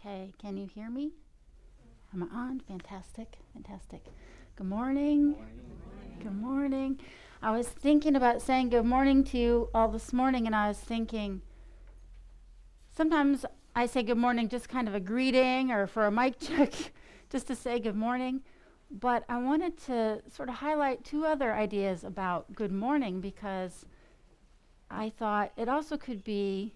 Okay, can you hear me? Am I on? Fantastic, fantastic. Good morning. Good morning. I was thinking about saying good morning to you all this morning, and I was thinking sometimes I say good morning just kind of a greeting or for a mic check, just to say good morning. But I wanted to sort of highlight two other ideas about good morning because I thought it also could be,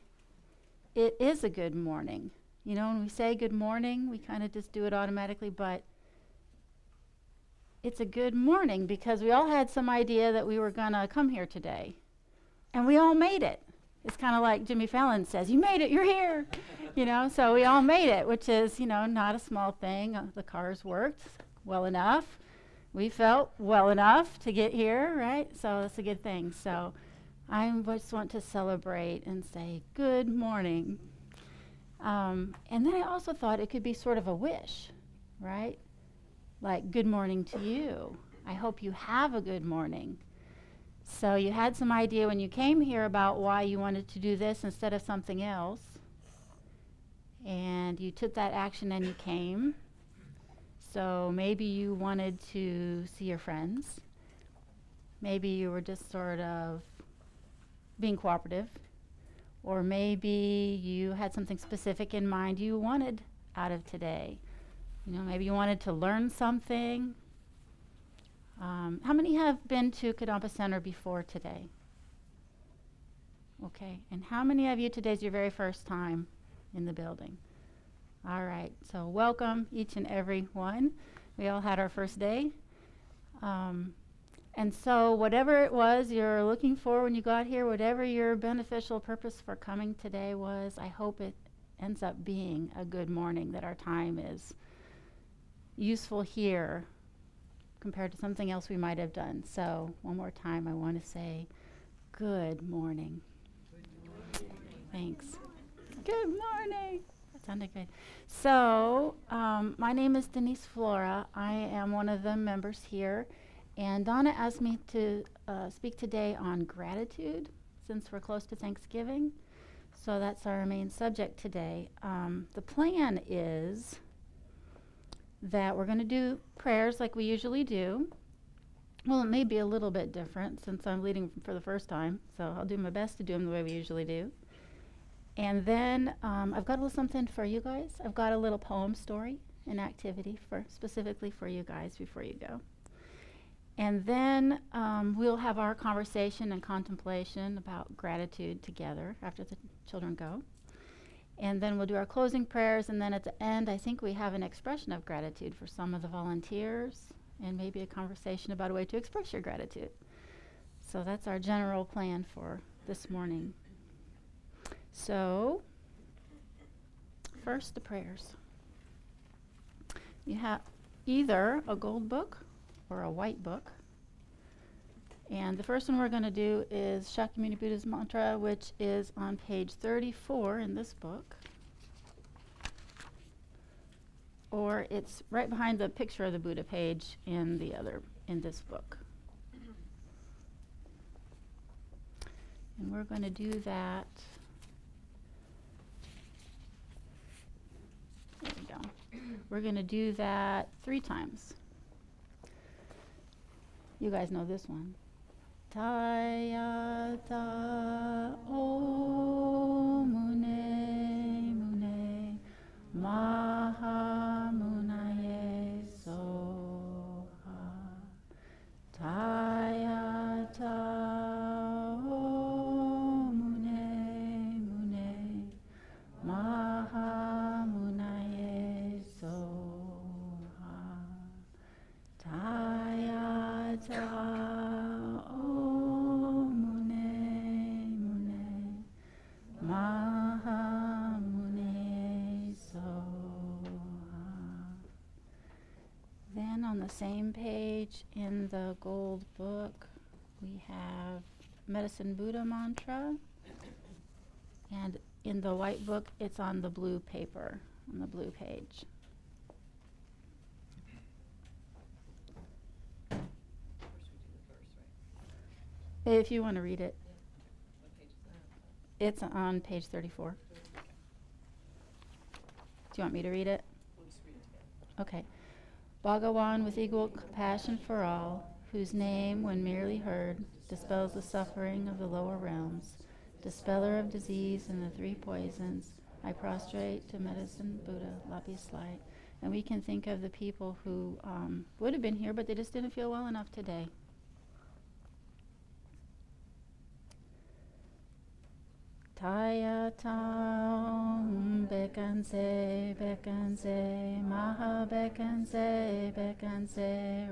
it is a good morning. You know, when we say good morning, we kind of just do it automatically, but it's a good morning because we all had some idea that we were going to come here today. And we all made it. It's kind of like Jimmy Fallon says, you made it, you're here. You know, so we all made it, which is, you know, not a small thing. The cars worked well enough. We felt well enough to get here, right? So that's a good thing. So I just want to celebrate and say good morning. And then I also thought it could be sort of a wish, right? Like, good morning to you. I hope you have a good morning. So you had some idea when you came here about why you wanted to do this instead of something else. And you took that action and you came. So maybe you wanted to see your friends. Maybe you were just sort of being cooperative. Or maybe you had something specific in mind you wanted out of today. You know, maybe you wanted to learn something. How many have been to Kadampa Center before today? Okay, and how many of you today is your very first time in the building? All right, so welcome each and every one. We all had our first day. And so whatever it was you're looking for when you got here, whatever your beneficial purpose for coming today was, I hope it ends up being a good morning, that our time is useful here compared to something else we might have done. So one more time, I want to say good morning. Good morning. Thanks. Good morning. That sounded good. So my name is Denise Flora. I am one of the members here. And Donna asked me to speak today on gratitude, since we're close to Thanksgiving. So that's our main subject today. The plan is that we're going to do prayers like we usually do. Well, it may be a little bit different since I'm leading for the first time, so I'll do my best to do them the way we usually do. And then I've got a little something for you guys. I've got a little poem story, an activity specifically for you guys before you go. And then we'll have our conversation and contemplation about gratitude together after the children go. And then we'll do our closing prayers, and then at the end, I think we have an expression of gratitude for some of the volunteers, and maybe a conversation about a way to express your gratitude. So that's our general plan for this morning. So, first, the prayers. You have either a gold book or a white book. And the first one we're going to do is Shakyamuni Buddha's mantra, which is on page 34 in this book. Or it's right behind the picture of the Buddha page in this book. And we're going to do that. There we go. We're going to do that 3 times. You guys know this one. Tayata o mune mune maha munaye soha. Tayata o mune mune maha munaye soha. Tayata on the same page in the gold book, we have Medicine Buddha mantra. And in the white book, it's on the blue paper, on the blue page. If you want to read it. It's on page 34. Do you want me to read it? We'll just read it together. Okay. Bhagawan with equal compassion for all, whose name, when merely heard, dispels the suffering of the lower realms, dispeller of disease and the three poisons, I prostrate to medicine Buddha, love peace light. And we can think of the people who would have been here, but they just didn't feel well enough today. Taya taum bekanse bekanse maha bekanse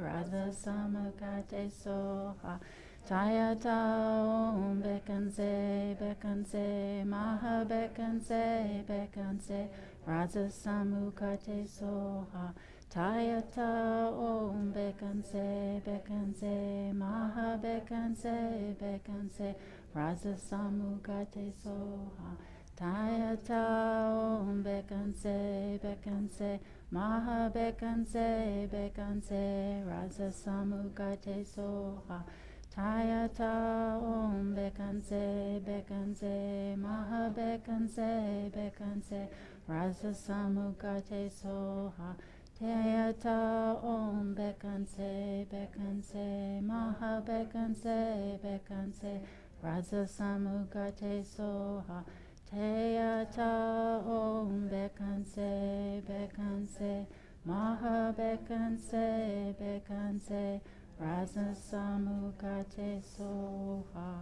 radha samukate soha. Taya taum bekanse maha bekanse radha samukate soha. Taya taum bekanse maha bekanse Raza samukate soha. Tayata om bekanse maha bekanse Raza samukate soha. Tayata om bekanse maha bekanse Raza samukate soha. Tayata om bekanse maha bekanse Raza samukate soha. Teyata om bekanse maha bekanse Raza samukate soha.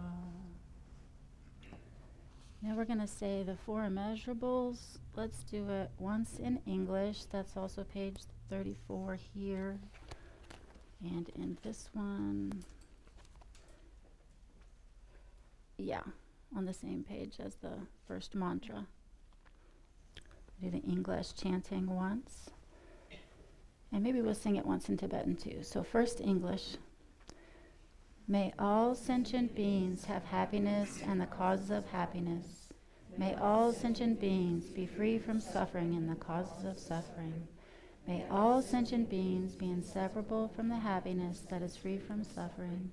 Now we're going to say the four immeasurables. Let's do it once in English. That's also page 34 here. And in this one, yeah, on the same page as the first mantra. Do the English chanting once. And maybe we'll sing it once in Tibetan too. So first English. May all sentient beings have happiness and the causes of happiness. May all sentient beings be free from suffering and the causes of suffering. May all sentient beings be inseparable from the happiness that is free from suffering.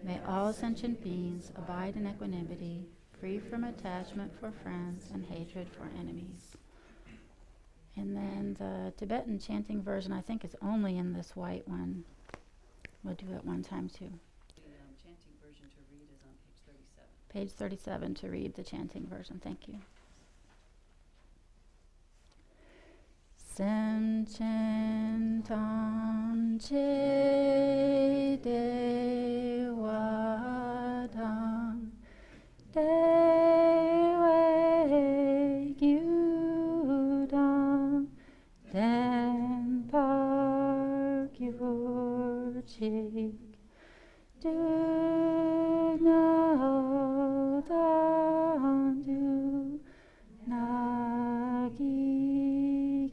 May all sentient beings abide in equanimity, free from attachment for friends and hatred for enemies. And then the Tibetan chanting version, I think, is only in this white one. We'll do it one time too. The chanting version to read is on page 37. Page 37 to read the chanting version. Thank you. Semchentam che dewadam dewe gyudam denpar gyurchik dunadam du nagi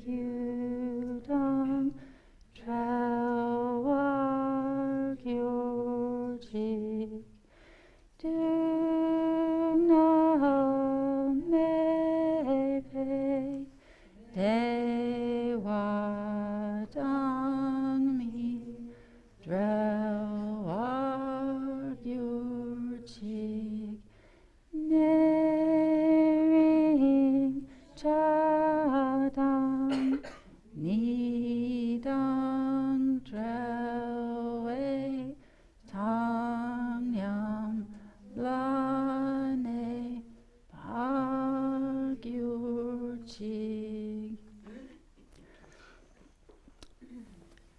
gyudam trawar gyurchik dunam mepe dewadang mi drawar gyurchik nering chadam nidang drawe tangyam lane pagyurchik.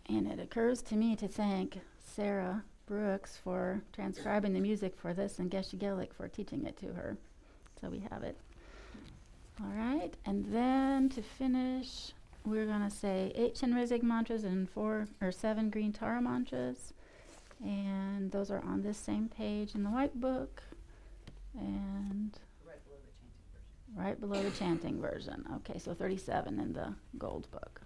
And it occurs to me to thank Sarah Brooks for transcribing the music for this and Geshe Gelik for teaching it to her. So we have it. All right, and then to finish, we're going to say 8 Chenrezig mantras and 4 or 7 green Tara mantras. And those are on this same page in the white book. And Right below the chanting version. right below the chanting version. Okay, so 37 in the gold book.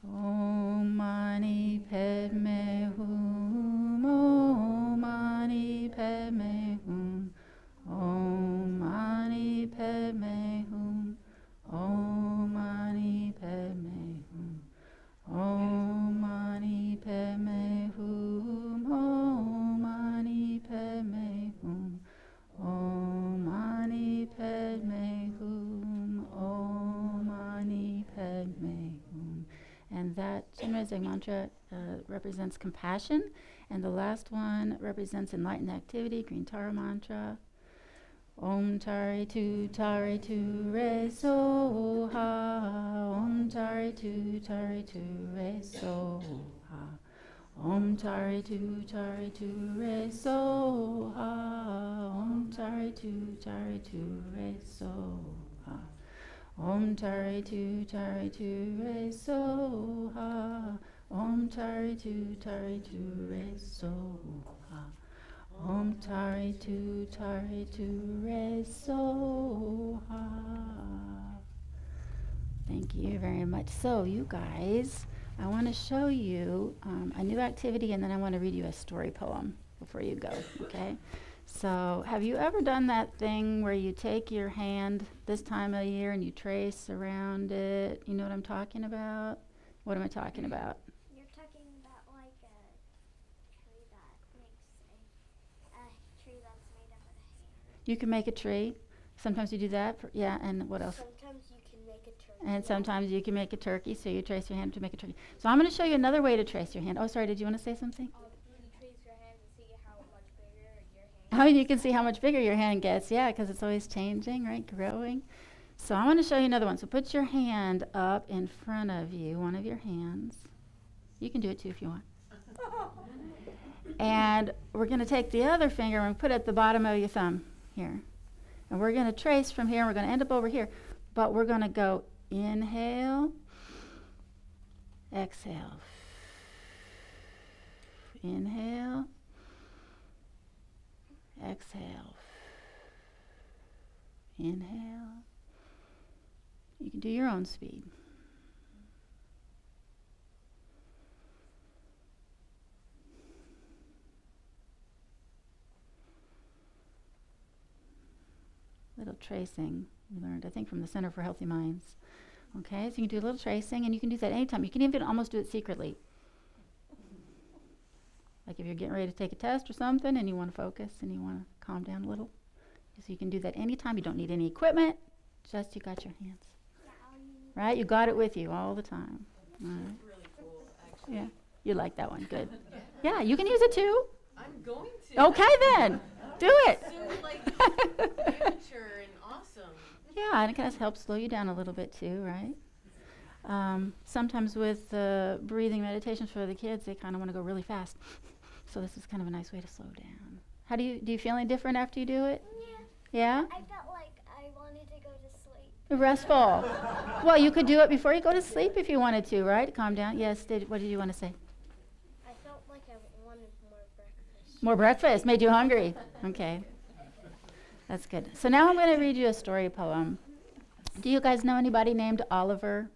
Om Mani Padme Hum, Om Mani Padme Hum, Om Mani Padme Hum, Om Mani Padme Hum, Om Mani Padme Hum, Om Mani Padme Hum, Om Zig mantra represents compassion. And the last one represents enlightened activity, green Tara mantra. Om Tari Tu Re So Ha. Om Tari Tu Re So Ha. Om Tari Tu Re So Ha. Om Tari Tu Re So Ha. Om Tari Tu Re So Ha. Om Tari Tu Re So Ha. Om Tari Tu Re So Ha. Thank you very much. So, you guys, I want to show you a new activity, and then I want to read you a story poem before you go, okay? So, have you ever done that thing where you take your hand this time of year and you trace around it? You know what I'm talking about? What am I talking about? You're talking about like a tree that makes a tree that's made up of a hand. You can make a tree. Sometimes you do that. Yeah, and what else? Sometimes you can make a turkey. And sometimes you can make a turkey, so you trace your hand to make a turkey. So I'm going to show you another way to trace your hand. Oh, sorry, did you want to say something? You trace your hand and see how much bigger your hand Oh, you can see how much bigger your hand gets, yeah, because it's always changing, right, growing. So I want to show you another one. So put your hand up in front of you, one of your hands. You can do it too if you want. And we're going to take the other finger and put it at the bottom of your thumb here. And we're going to trace from here, and we're going to end up over here. But we're going to go inhale, exhale. Inhale, exhale. Inhale. You can do your own speed. Little tracing we learned, I think, from the Center for Healthy Minds. Okay, so you can do a little tracing, and you can do that anytime. You can even almost do it secretly. Like if you're getting ready to take a test or something and you want to focus and you want to calm down a little. So you can do that anytime. You don't need any equipment, just you got your hands. Right? You got it with you all the time. All right. Really cool, actually. Yeah, you like that one. Good. Yeah, you can use it too. I'm going to. Okay then, do it. So like amateur and awesome. Yeah, and it kind of helps slow you down a little bit too, right? Sometimes with breathing meditations for the kids, they kind of want to go really fast. So this is kind of a nice way to slow down. How do you feel any different after you do it? Yeah. Yeah? I felt like I wanted to go to sleep. Restful. Well, you could do it before you go to sleep if you wanted to, right? Calm down. Yes, what did you want to say? I felt like I wanted more breakfast. More breakfast made you hungry. Okay. That's good. So now I'm going to read you a story poem. Do you guys know anybody named Oliver?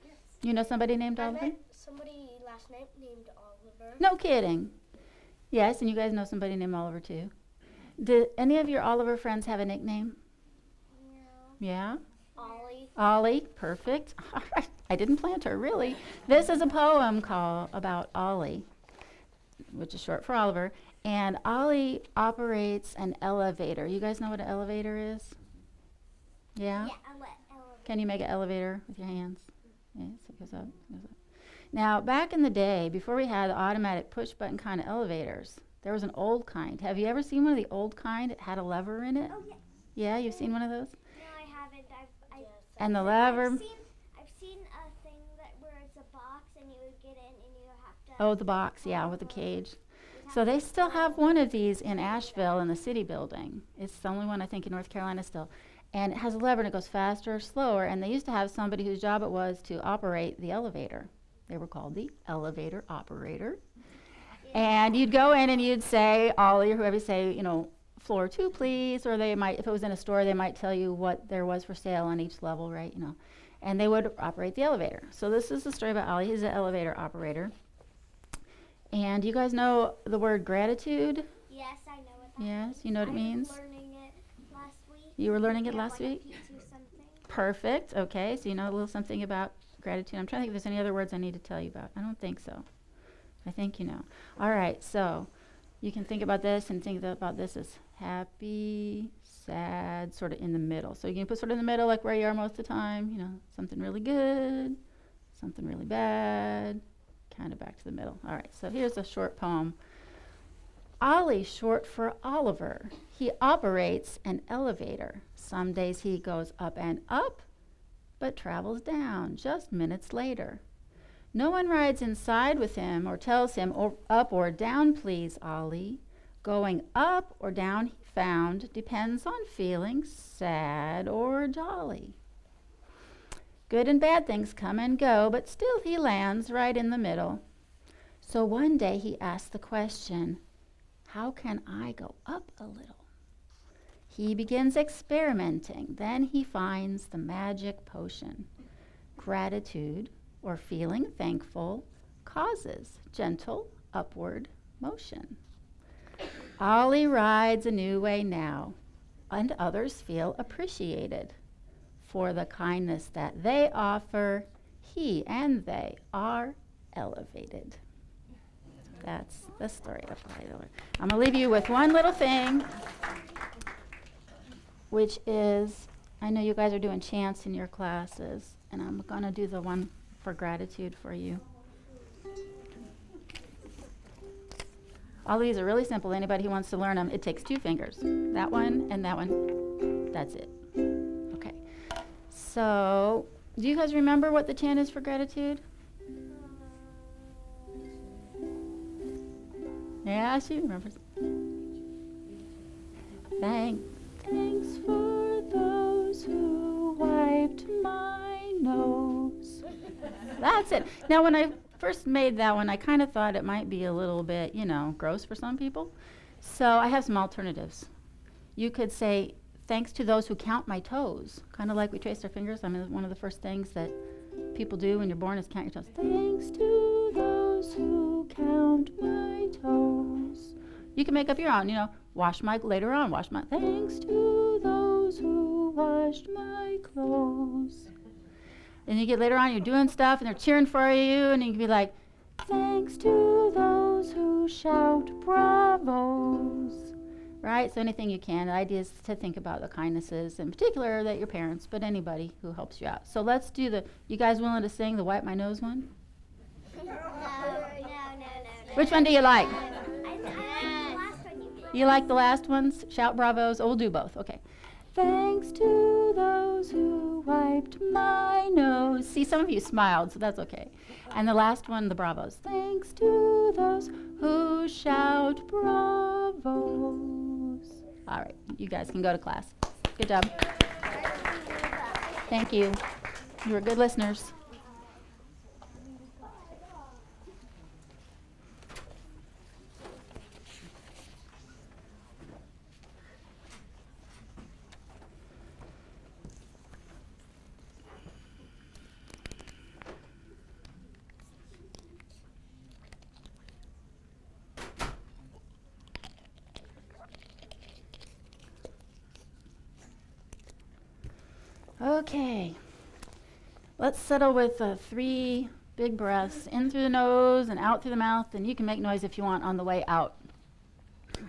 Yes. You know somebody named I Oliver? met somebody last night named Oliver. No kidding. Yes, and you guys know somebody named Oliver too. Do any of your Oliver friends have a nickname? Yeah. Yeah? Ollie. Ollie, perfect. All right. I didn't plant her, really. This is a poem about Ollie, which is short for Oliver. And Ollie operates an elevator. You guys know what an elevator is? Yeah? Yeah, I let elevator. Can you make an elevator with your hands? Yes, it goes up, goes up. Now, back in the day, before we had the automatic push-button kind of elevators, there was an old kind. Have you ever seen one of the old kind? It had a lever in it. Oh, yeah. Yeah, you've seen one of those? No, I haven't. And the lever. I've seen a thing where it's a box and you would get in and you have to. Oh, the box, yeah, with the cage. So they still have one of these in Asheville in the city building. It's the only one, I think, in North Carolina still. And it has a lever and it goes faster or slower. And they used to have somebody whose job it was to operate the elevator. They were called the elevator operator. And you'd go in and you'd say, Ollie, or whoever, say, you know, floor 2, please. Or they might, if it was in a store, they might tell you what there was for sale on each level, right? You know, and they would operate the elevator. So this is the story about Ollie. He's an elevator operator. And you guys know the word gratitude? Yes, I know what that Yes, means. you know what it means? I was learning it last week. You were learning it Yeah, last like week? a P2 something. Perfect. Okay, so you know a little something about gratitude. I'm trying to think if there's any other words I need to tell you about. I don't think so. I think you know. All right, so you can think about this and think about this as happy, sad, sort of in the middle. So you can put sort of in the middle, like where you are most of the time, you know, something really good, something really bad, kind of back to the middle. All right, so here's a short poem. Ollie's short for Oliver. He operates an elevator. Some days he goes up and up, but travels down just minutes later. No one rides inside with him or tells him up or down, please, Ollie. Going up or down, he found, depends on feeling sad or jolly. Good and bad things come and go, but still he lands right in the middle. So one day he asked the question, how can I go up a little? He begins experimenting. Then he finds the magic potion. Gratitude, or feeling thankful, causes gentle upward motion. Ollie rides a new way now, and others feel appreciated. For the kindness that they offer, he and they are elevated. That's the story of Ollie. I'm going to leave you with one little thing, which is, I know you guys are doing chants in your classes, and I'm going to do the one for gratitude for you. All these are really simple. Anybody who wants to learn them, it takes 2 fingers. That one and that one. That's it. Okay. So, do you guys remember what the chant is for gratitude? Yeah, she remembers. Thanks for those who wiped my nose. That's it. Now, when I first made that one, I kind of thought it might be a little bit, gross for some people. So I have some alternatives. You could say, thanks to those who count my toes, kind of like we trace our fingers. I mean, one of the first things that people do when you're born is count your toes. Thanks to those who count my toes. You can make up your own, later on, wash my, thanks to those who washed my clothes. And you get later on, you're doing stuff, and they're cheering for you, and you can be like, thanks to those who shout bravos. Right? So anything you can. The idea is to think about the kindnesses, in particular that your parents, but anybody who helps you out. So let's do you guys willing to sing the wipe my nose one? No. Which one do you like? I like the last one you did. You like the last ones? Shout bravos. Oh, we'll do both. Okay. Thanks to those who wiped my nose. See, some of you smiled, so that's okay. And the last one, the bravos. Thanks to those who shout bravos. All right, you guys can go to class. Good job. Thank you. You were good listeners. Okay, let's settle with 3 big breaths, in through the nose and out through the mouth, and you can make noise if you want on the way out.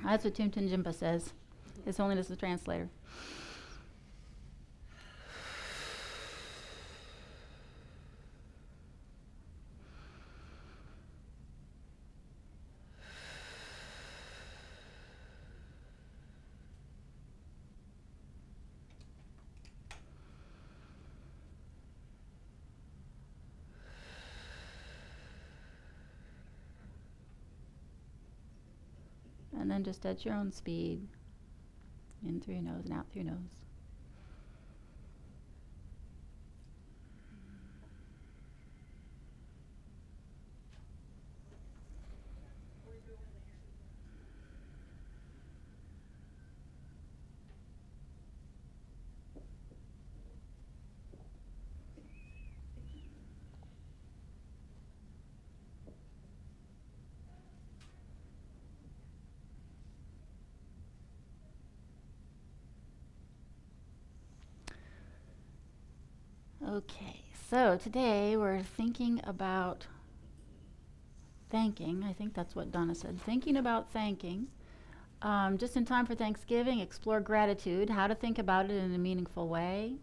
That's what Tumtum Jimpa says, His Holiness the Translator. And then just at your own speed, in through your nose and out through your nose. Okay, so today we're thinking about thanking. I think that's what Donna said. Thinking about thanking. Just in time for Thanksgiving, explore gratitude, how to think about it in a meaningful way.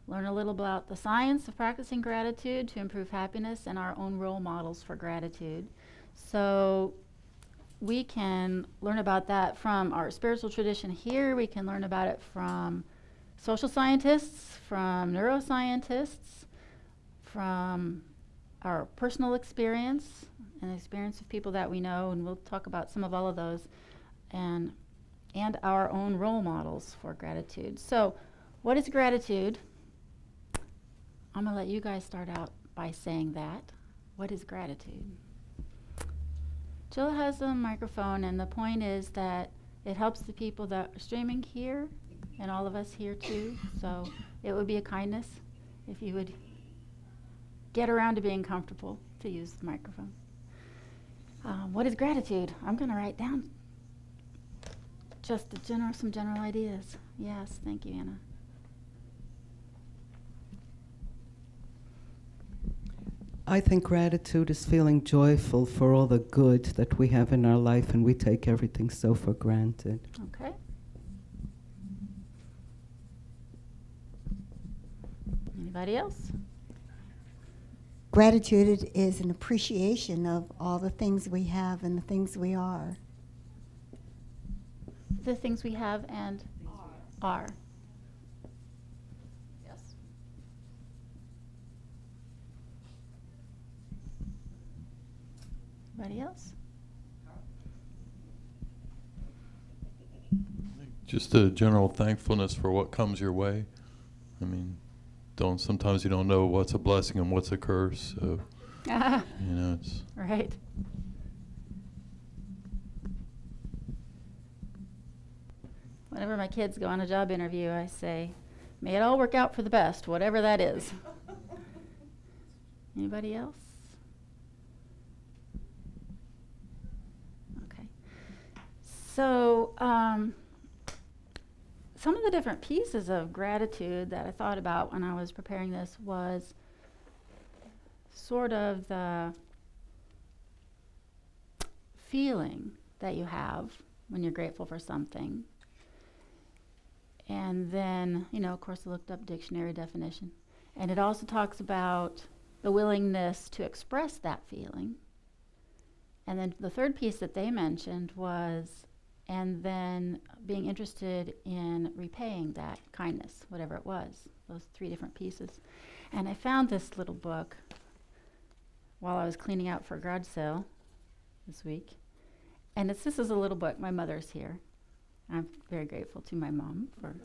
learn a little about the science of practicing gratitude to improve happiness and our own role models for gratitude. So we can learn about that from our spiritual tradition here. We can learn about it from social scientists, from neuroscientists, from our personal experience and the experience of people that we know, and we'll talk about some of all of those, and our own role models for gratitude. So what is gratitude? I'm going to let you guys start out by saying that. What is gratitude? Jill has a microphone, and the point is that it helps the people that are streaming here and all of us here too. So it would be a kindness if you would get around to being comfortable to use the microphone. What is gratitude? I'm going to write down just some general ideas. Yes, thank you, Anna. I think gratitude is feeling joyful for all the good that we have in our life, and we take everything so for granted. Okay. Anybody else? Gratitude is an appreciation of all the things we have and the things we are. The things we have and are. Yes. Anybody else? Just a general thankfulness for what comes your way. I mean, sometimes you don't know what's a blessing and what's a curse. So, it's Right. Whenever my kids go on a job interview, I say, may it all work out for the best, whatever that is. Anybody else? Okay. So, some of the different pieces of gratitude that I thought about when I was preparing this was sort of the feeling that you have when you're grateful for something. And then, of course, I looked up dictionary definition. And it also talks about the willingness to express that feeling. And then the third piece that they mentioned was, and then being interested in repaying that kindness, whatever it was, those three different pieces. And I found this little book while I was cleaning out for a garage sale this week. And this is a little book. My mother's here. I'm very grateful to my mom for,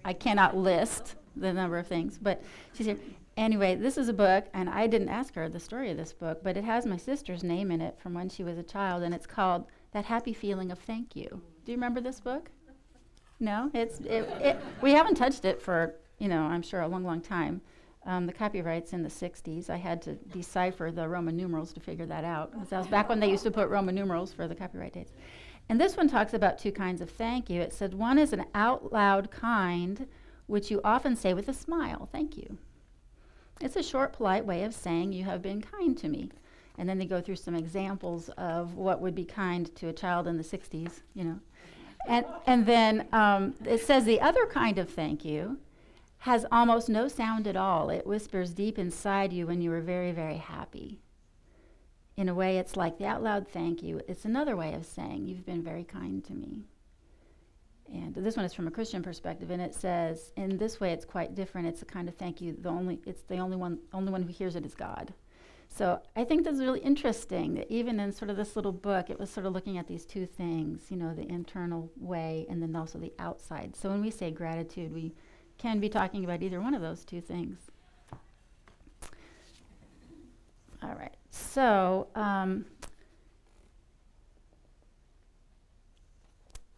I cannot list the number of things, but she's here. Anyway, this is a book, and I didn't ask her the story of this book, but it has my sister's name in it from when she was a child, and it's called That Happy Feeling of Thank You. Do you remember this book? No? We haven't touched it for, I'm sure a long, long time. The copyright's in the 60s. I had to decipher the Roman numerals to figure that out. That was back when they used to put Roman numerals for the copyright dates. And this one talks about two kinds of thank you. It said one is an out loud kind, which you often say with a smile, thank you. It's a short, polite way of saying you have been kind to me. And then they go through some examples of what would be kind to a child in the 60s, And then it says the other kind of thank you has almost no sound at all. It whispers deep inside you when you are very, very happy. In a way, it's like the out loud thank you. It's another way of saying you've been very kind to me. And this one is from a Christian perspective, and it says, in this way, it's quite different. It's a kind of thank you. It's the only one who hears it is God. So I think that's really interesting that even in sort of this little book, it was sort of looking at these two things, the internal way and then also the outside. So when we say gratitude, we can be talking about either one of those two things. All right. So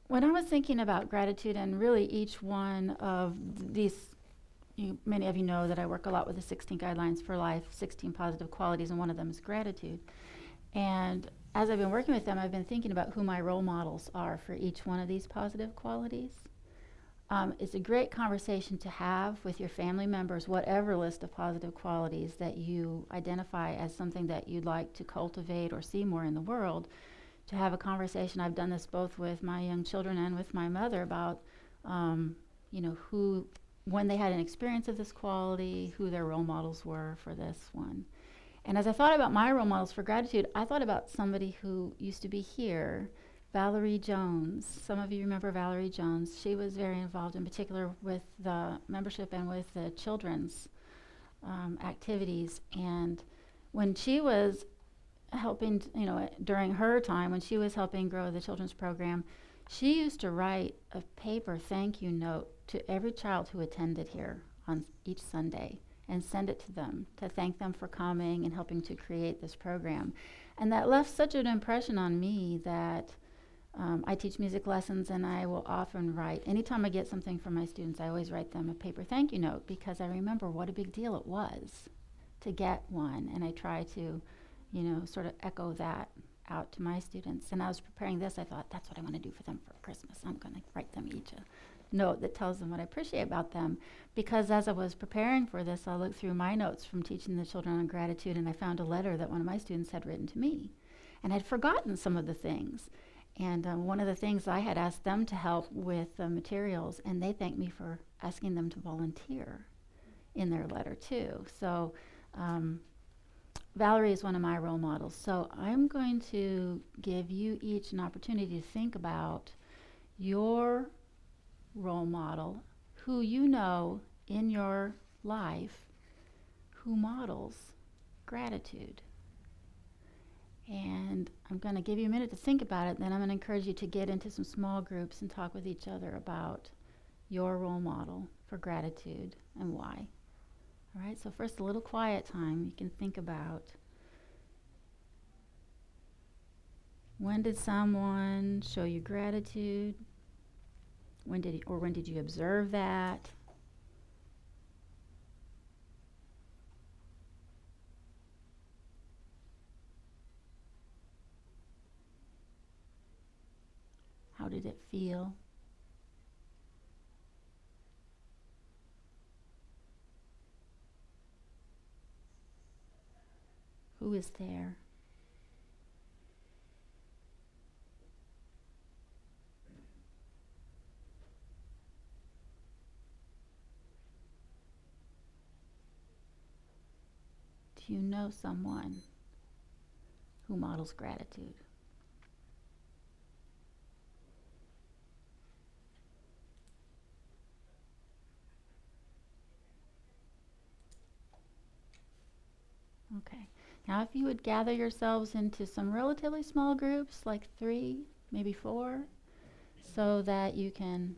when I was thinking about gratitude, and really each one of these, many of you know that I work a lot with the 16 Guidelines for Life, 16 positive qualities, and one of them is gratitude. And as I've been working with them, I've been thinking about who my role models are for each one of these positive qualities. It's a great conversation to have with your family members, whatever list of positive qualities that you identify as something that you'd like to cultivate or see more in the world, to have a conversation. I've done this both with my young children and with my mother about, who when they had an experience of this quality, who their role models were for this one. And as I thought about my role models for gratitude, I thought about somebody who used to be here, Valerie Jones. Some of you remember Valerie Jones. She was very involved in particular with the membership and with the children's activities. And when she was helping, during her time, when she was helping grow the children's program, she used to write a paper thank you note to every child who attended here on each Sunday and send it to them to thank them for coming and helping to create this program. And that left such an impression on me that I teach music lessons, and I will often write, anytime I get something from my students, I always write them a paper thank you note, because I remember what a big deal it was to get one, and I try to, sort of echo that out to my students. And I was preparing this, I thought, that's what I want to do for them for Christmas. I'm going to write them each a note that tells them what I appreciate about them, because as I was preparing for this, I looked through my notes from teaching the children on gratitude, and I found a letter that one of my students had written to me, and I'd forgotten some of the things. And one of the things, I had asked them to help with the materials, and they thanked me for asking them to volunteer in their letter too. So Valerie is one of my role models. So I'm going to give you each an opportunity to think about your role model, who you know in your life who models gratitude. And I'm going to give you a minute to think about it, then I'm going to encourage you to get into some small groups and talk with each other about your role model for gratitude and why. All right, so first, a little quiet time. You can think about, when did someone show you gratitude? When did you observe that? How did it feel? Who is there? Do you know someone who models gratitude? Okay. Now, if you would gather yourselves into some relatively small groups, like 3, maybe 4, so that you can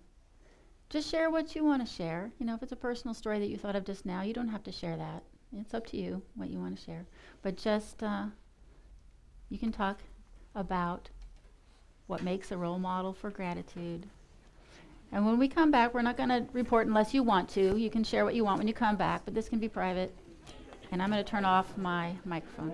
just share what you want to share. If it's a personal story that you thought of just now, you don't have to share that. It's up to you what you want to share. But just, you can talk about what makes a role model for gratitude. And when we come back, we're not going to report unless you want to. You can share what you want when you come back, but this can be private. And I'm going to turn off my microphone.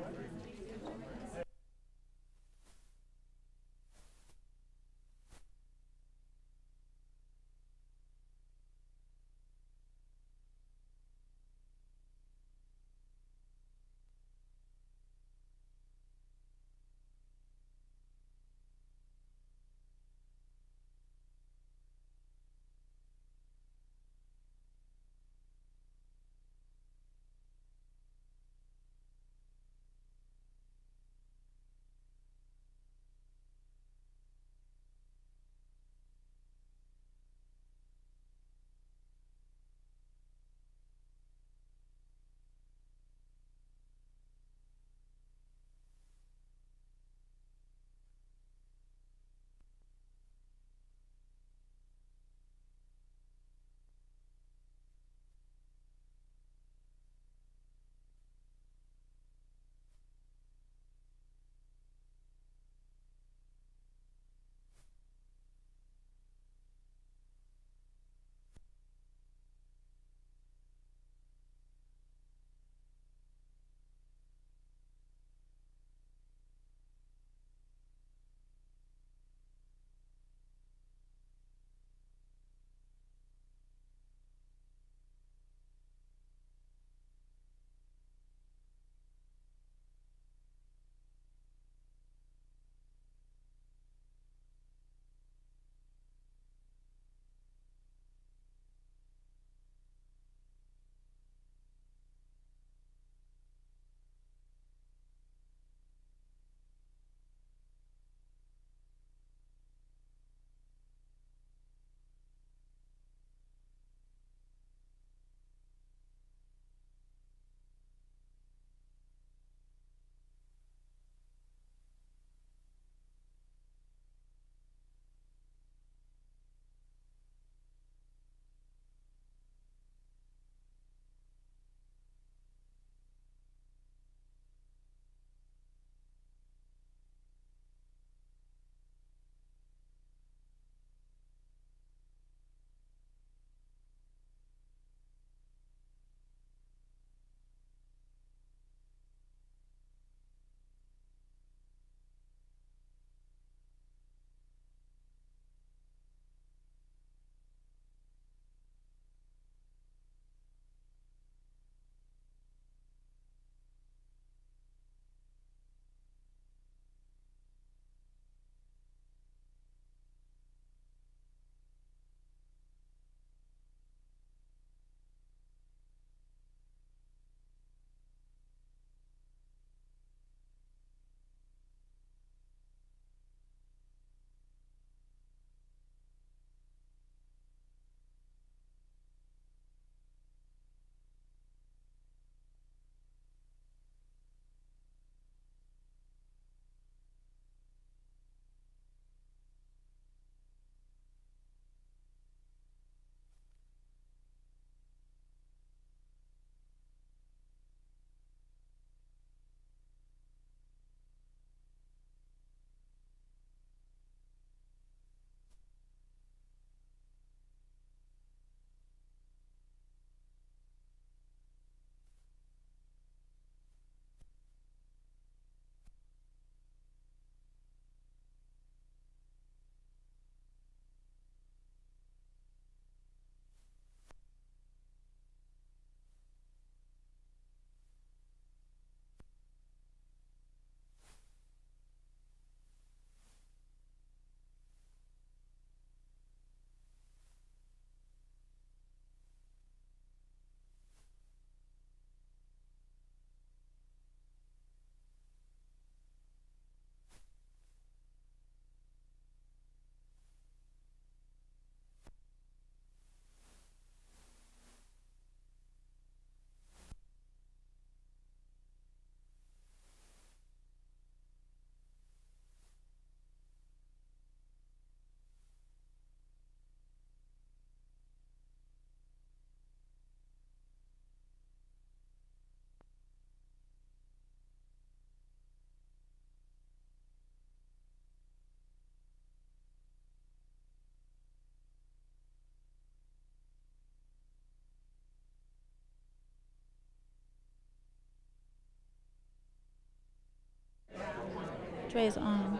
Which way is on?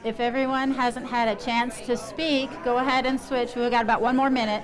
If everyone hasn't had a chance to speak, go ahead and switch. We've got about 1 more minute.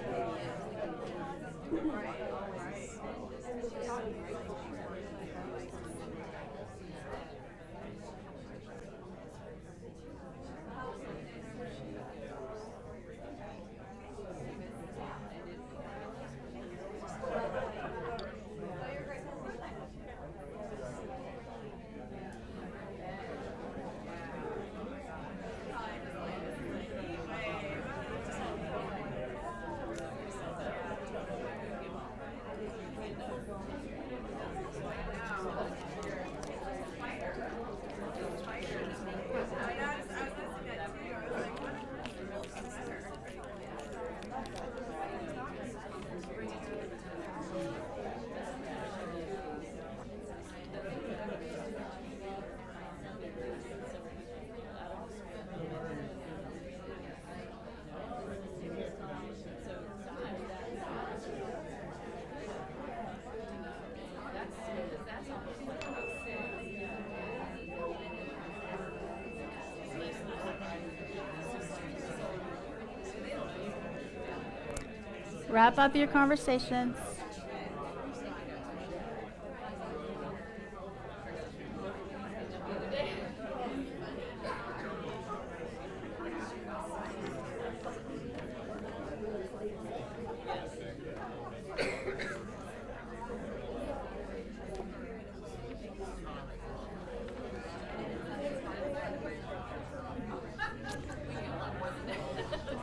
Wrap up your conversations.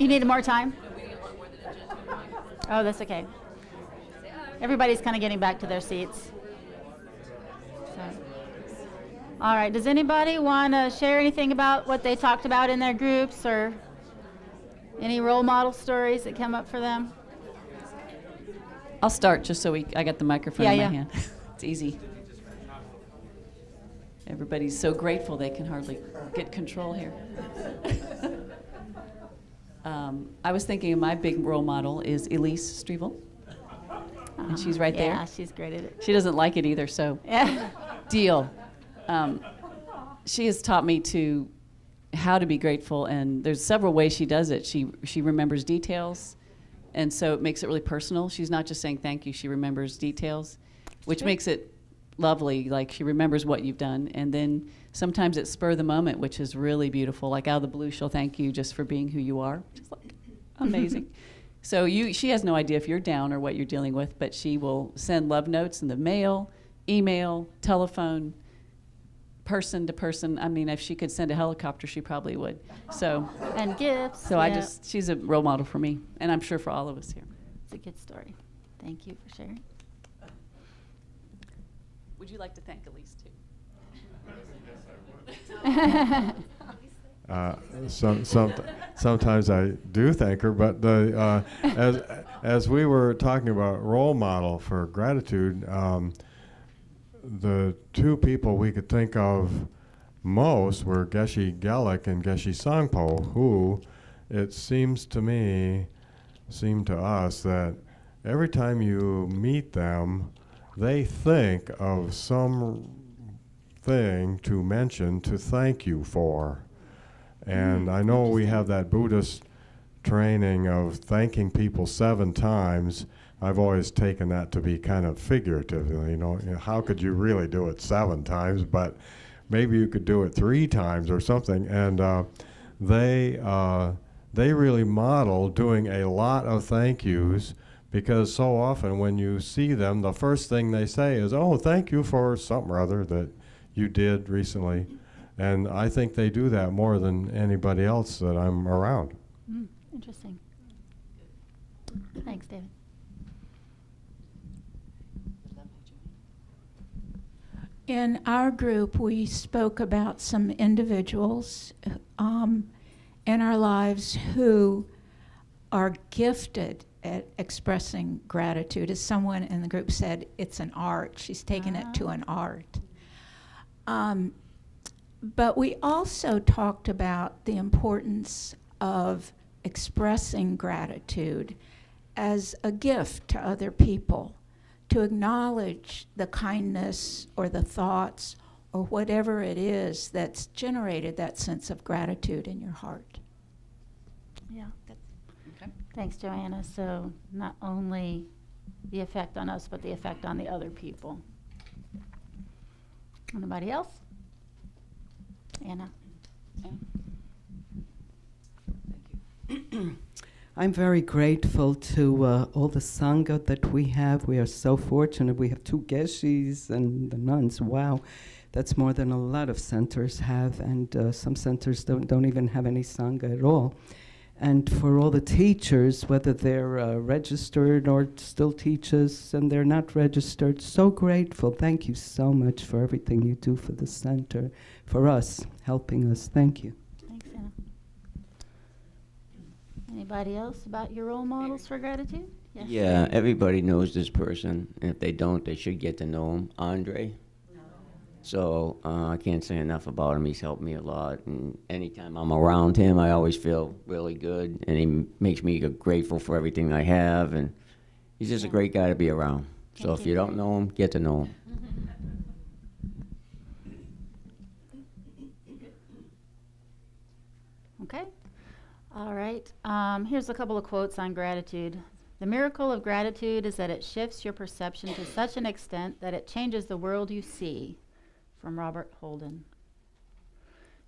You needed more time? Oh, that's okay. Everybody's kind of getting back to their seats. So. All right, does anybody want to share anything about what they talked about in their groups, or any role model stories that come up for them? I'll start just so I got the microphone in my hand. It's easy. Everybody's so grateful they can hardly get control here. I was thinking my big role model is Elise Strevel. And she's right there. Yeah, she's great at it. She doesn't like it either, so Yeah. deal. She has taught me how to be grateful, and there's several ways she does it. She remembers details, and so it makes it really personal. She's not just saying thank you, she remembers details, which makes it lovely. Like, she remembers what you've done, and then sometimes it's spur of the moment, which is really beautiful. Like, out of the blue, she'll thank you just for being who you are, which is like amazing. So she has no idea if you're down or what you're dealing with, but she will send love notes in the mail, email, telephone, person to person. I mean, if she could send a helicopter, she probably would. So And gifts. So yeah. she's a role model for me, and I'm sure for all of us here. It's a good story. Thank you for sharing. Would you like to thank Elise too? Sometimes I do thank her, but as we were talking about role model for gratitude, the two people we could think of most were Geshe Gelik and Geshe Sangpo, who it seemed to us that every time you meet them, they think of some thing to mention to thank you for. And I know we have that Buddhist training of thanking people 7 times. I've always taken that to be kind of figurative. You know, how could you really do it 7 times? But maybe you could do it 3 times or something. And they really model doing a lot of thank yous, because so often when you see them, the first thing they say is, "Oh, thank you for something or other that you did recently." And I think they do that more than anybody else that I'm around. Interesting. Thanks, David. In our group, we spoke about some individuals in our lives who are gifted at expressing gratitude. As someone in the group said, it's an art. She's taken it to an art. But we also talked about the importance of expressing gratitude as a gift to other people, to acknowledge the kindness or the thoughts or whatever it is that's generated that sense of gratitude in your heart. Yeah. Okay. Thanks, Joanna. So not only the effect on us, but the effect on the other people. Anybody else? Anna. Thank you. I'm very grateful to all the Sangha that we have. We are so fortunate. We have 2 Geshis and the nuns. Wow. That's more than a lot of centers have, and some centers don't even have any Sangha at all. And for all the teachers, whether they're registered or still teachers and they're not registered, so grateful. Thank you so much for everything you do for the center, for us, helping us. Thank you. Thanks, Anna. Anybody else about your role models for gratitude? Yes. Yeah, everybody knows this person, and if they don't, they should get to know him. Andre. So I can't say enough about him. He's helped me a lot, and anytime I'm around him, I always feel really good, and he makes me grateful for everything I have, and he's just a great guy to be around. So if you don't know him, get to know him. Okay. All right. Here's a couple of quotes on gratitude. The miracle of gratitude is that it shifts your perception to such an extent that it changes the world you see. From Robert Holden.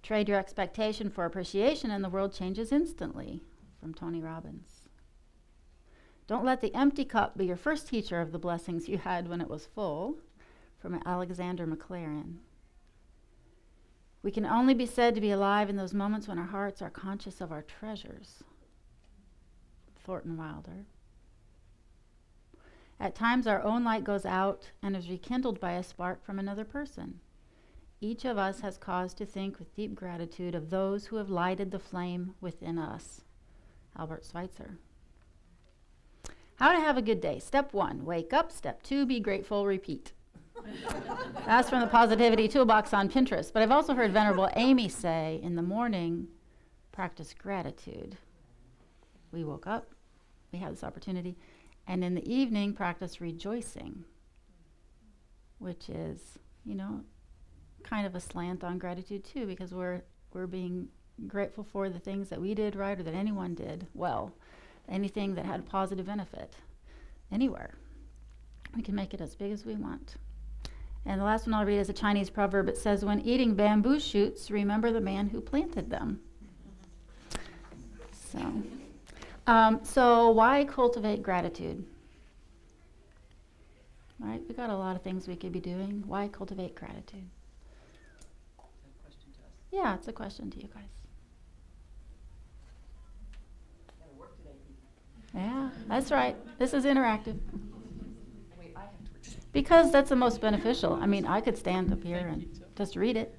Trade your expectation for appreciation and the world changes instantly. From Tony Robbins. Don't let the empty cup be your first teacher of the blessings you had when it was full. From Alexander McLaren. We can only be said to be alive in those moments when our hearts are conscious of our treasures. Thornton Wilder. At times our own light goes out and is rekindled by a spark from another person. Each of us has cause to think with deep gratitude of those who have lighted the flame within us. Albert Schweitzer. How to have a good day. Step 1, wake up. Step 2, be grateful, repeat. That's from the Positivity Toolbox on Pinterest. But I've also heard Venerable Amy say, in the morning, practice gratitude. We woke up, we had this opportunity, and in the evening, practice rejoicing, which is, kind of a slant on gratitude too, because we're being grateful for the things that we did right or that anyone did well, anything that had a positive benefit anywhere. We can make it as big as we want. And the last one I'll read is a Chinese proverb. It says, when eating bamboo shoots, remember the man who planted them. So why cultivate gratitude? Right? We got a lot of things we could be doing. Why cultivate gratitude? Yeah, it's a question to you guys. Yeah, that's right. This is interactive. Because that's the most beneficial. I mean, I could stand up here and just read it.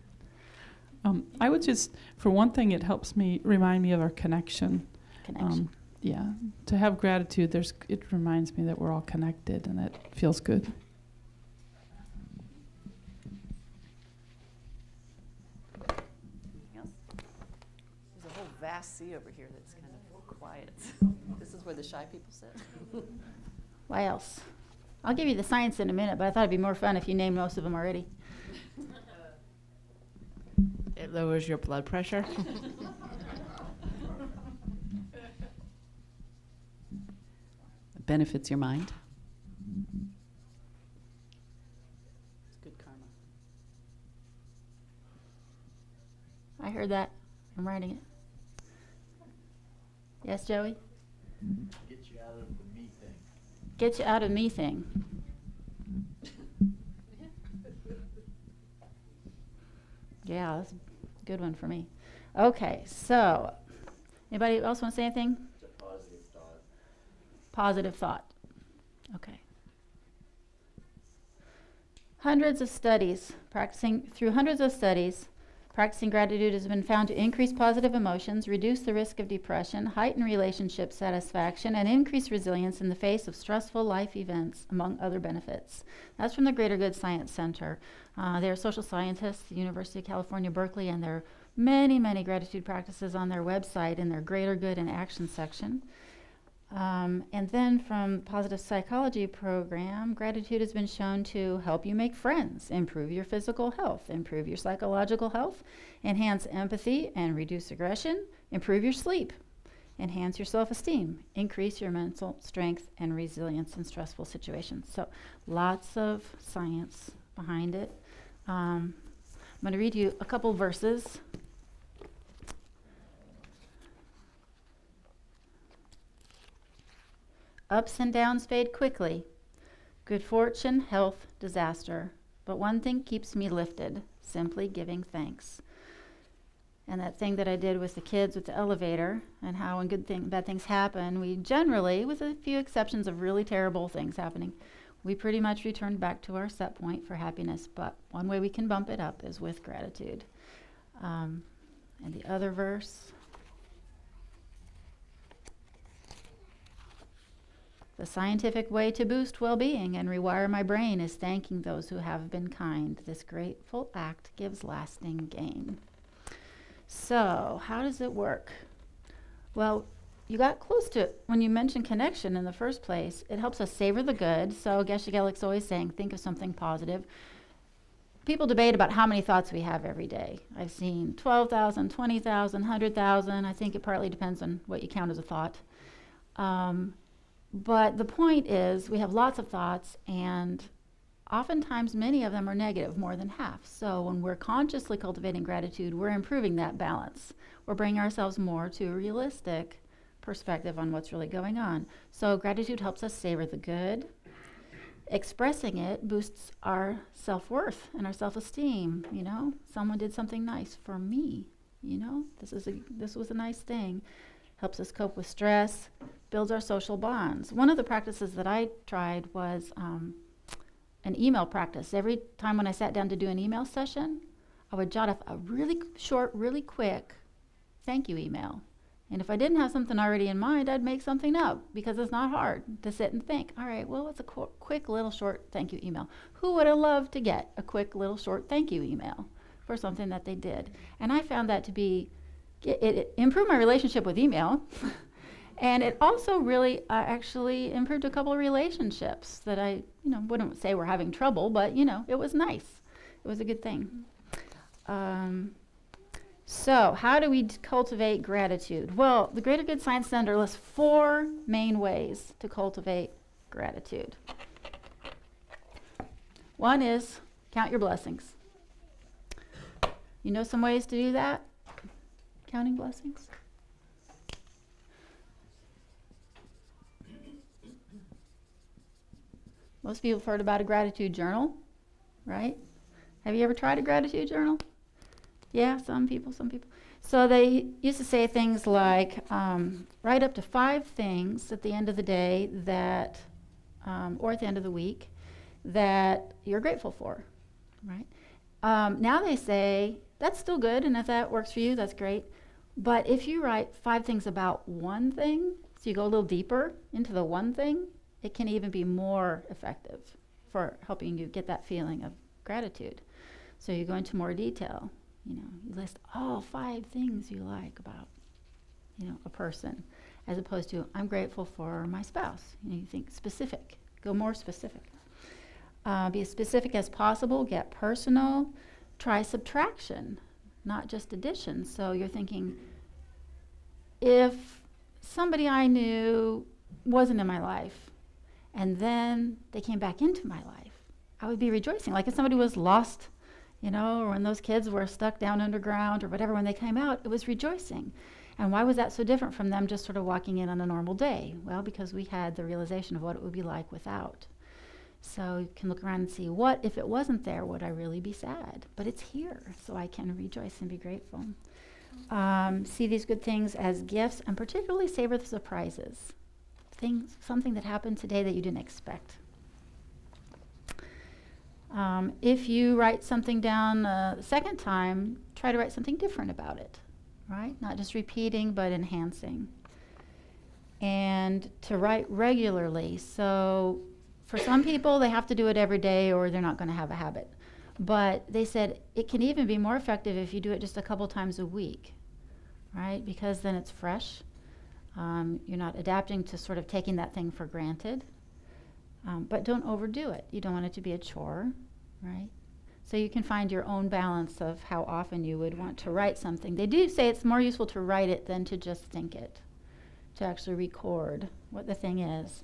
I would just, for one thing, it helps me, remind me of our connection. Yeah, to have gratitude, it reminds me that we're all connected, and that feels good. There's a whole vast sea over here that's kind of quiet. This is where the shy people sit. What else? I'll give you the science in a minute, but I thought it'd be more fun if you named most of them already. It lowers your blood pressure. It benefits your mind. It's good karma. I heard that. I'm writing it. Yes, Joey? Get you out of the me thing. Get you out of me thing. Yeah, that's a good one for me. Okay, so anybody else want to say anything? It's a positive thought. Positive thought. Okay. Hundreds of studies, practicing gratitude has been found to increase positive emotions, reduce the risk of depression, heighten relationship satisfaction, and increase resilience in the face of stressful life events, among other benefits. That's from the Greater Good Science Center. They're social scientists, the University of California, Berkeley, and there are many, many gratitude practices on their website in their Greater Good in Action section. And then from positive psychology program, gratitude has been shown to help you make friends, improve your physical health, improve your psychological health, enhance empathy and reduce aggression, improve your sleep, enhance your self-esteem, increase your mental strength and resilience in stressful situations. So lots of science behind it. I'm going to read you a couple verses. Ups and downs fade quickly. Good fortune, health, disaster. But one thing keeps me lifted, simply giving thanks. And that thing that I did with the kids with the elevator, and how when bad things happen, we generally, with a few exceptions of really terrible things happening, we pretty much returned back to our set point for happiness. But one way we can bump it up is with gratitude. And the other verse, the scientific way to boost well-being and rewire my brain is thanking those who have been kind. This grateful act gives lasting gain. So, how does it work? Well, you got close to it when you mentioned connection in the first place. It helps us savor the good. So, Geshe Gelik's always saying, think of something positive. People debate about how many thoughts we have every day. I've seen 12,000, 20,000, 100,000. I think it partly depends on what you count as a thought. But the point is, we have lots of thoughts, and oftentimes many of them are negative, more than half. So when we're consciously cultivating gratitude, we're improving that balance. We're bringing ourselves more to a realistic perspective on what's really going on. So gratitude helps us savor the good. Expressing it boosts our self-worth and our self-esteem. You know, someone did something nice for me. You know, this was a nice thing. Helps us cope with stress, builds our social bonds. One of the practices that I tried was an email practice. Every time when I sat down to do an email session, I would jot up a really short, really quick thank you email. And if I didn't have something already in mind, I'd make something up, because it's not hard to sit and think, all right, well, what's a quick little short thank you email? Who would have loved to get a quick little short thank you email for something that they did? And I found that to be, it improved my relationship with email. And it also really actually improved a couple of relationships that I, wouldn't say were having trouble, but, it was nice. It was a good thing. So how do we cultivate gratitude? Well, the Greater Good Science Center lists 4 main ways to cultivate gratitude. One is count your blessings. You know some ways to do that? Counting blessings? Most people have heard about a gratitude journal, right? Have you ever tried a gratitude journal? Yeah, some people. So they used to say things like, write up to 5 things at the end of the day that, or at the end of the week, that you're grateful for, right? Now they say, that's still good, and if that works for you, that's great. But if you write 5 things about one thing, so you go a little deeper into the one thing, it can even be more effective for helping you get that feeling of gratitude. So you go into more detail. You list all 5 things you like about, a person, as opposed to, I'm grateful for my spouse. You think specific, go more specific. Be as specific as possible, get personal, try subtraction, not just addition. So you're thinking, if somebody I knew wasn't in my life, and then they came back into my life, I would be rejoicing. Like if somebody was lost, or when those kids were stuck down underground or whatever, when they came out, it was rejoicing. And why was that so different from them just sort of walking in on a normal day? Well, because we had the realization of what it would be like without. So you can look around and see, what if it wasn't there, would I really be sad? But it's here, so I can rejoice and be grateful. See these good things as gifts, and particularly savor the surprises. Something that happened today that you didn't expect. If you write something down the second time, try to write something different about it, right? Not just repeating, but enhancing. And to write regularly. So for some people, they have to do it every day or they're not going to have a habit. But they said it can even be more effective if you do it just a couple times a week, right? Because then it's fresh. You're not adapting to sort of taking that thing for granted. But don't overdo it. You don't want it to be a chore, right? So you can find your own balance of how often you would want to write something. They do say it's more useful to write it than to just think it, to actually record what the thing is.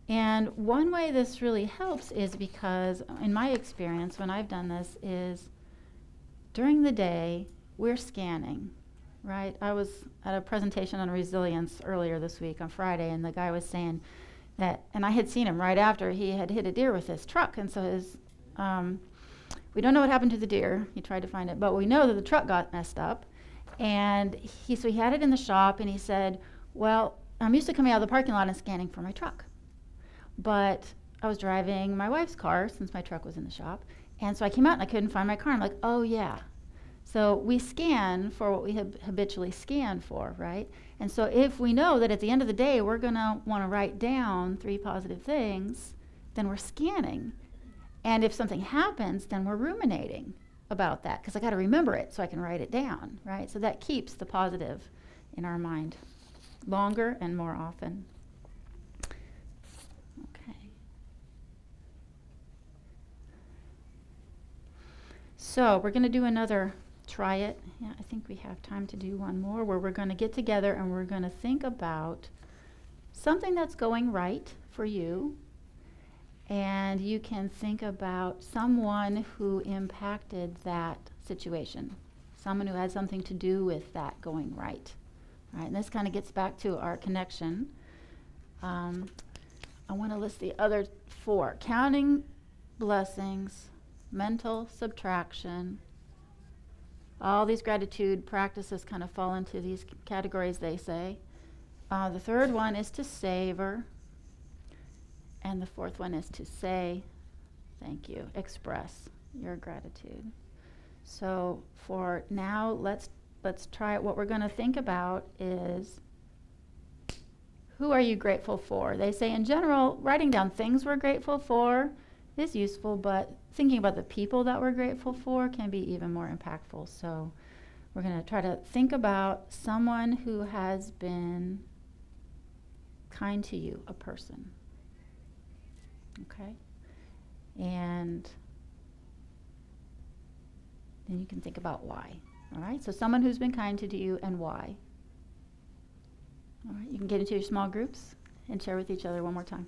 And one way this really helps is because, in my experience, when I've done this, is during the day, we're scanning, right? I was at a presentation on resilience earlier this week on Friday, and the guy was saying that, and I had seen him right after he had hit a deer with his truck, and so his, we don't know what happened to the deer. He tried to find it, but we know that the truck got messed up, and so he had it in the shop, and he said, well, I'm used to coming out of the parking lot and scanning for my truck. But I was driving my wife's car since my truck was in the shop. And so I came out and I couldn't find my car. I'm like, oh yeah. So we scan for what we habitually scan for, right? And so if we know that at the end of the day we're going to want to write down 3 positive things, then we're scanning. And if something happens, then we're ruminating about that because I got to remember it so I can write it down, right? So that keeps the positive in our mind longer and more often. So we're going to do another try it. Yeah, I think we have time to do one more where we're going to get together and we're going to think about something that's going right for you. And you can think about someone who impacted that situation, someone who had something to do with that going right. Right, and this kind of gets back to our connection. I want to list the other 4. Counting blessings, mental subtraction. All these gratitude practices kind of fall into these categories, they say. The third one is to savor. And the fourth one is to say thank you, express your gratitude. So for now, let's try it. What we're going to think about is, who are you grateful for? They say in general, writing down things we're grateful for is useful, but thinking about the people that we're grateful for can be even more impactful. So we're going to try to think about someone who has been kind to you, a person. Okay? And then you can think about why. All right? So someone who's been kind to you and why. All right? You can get into your small groups and share with each other one more time.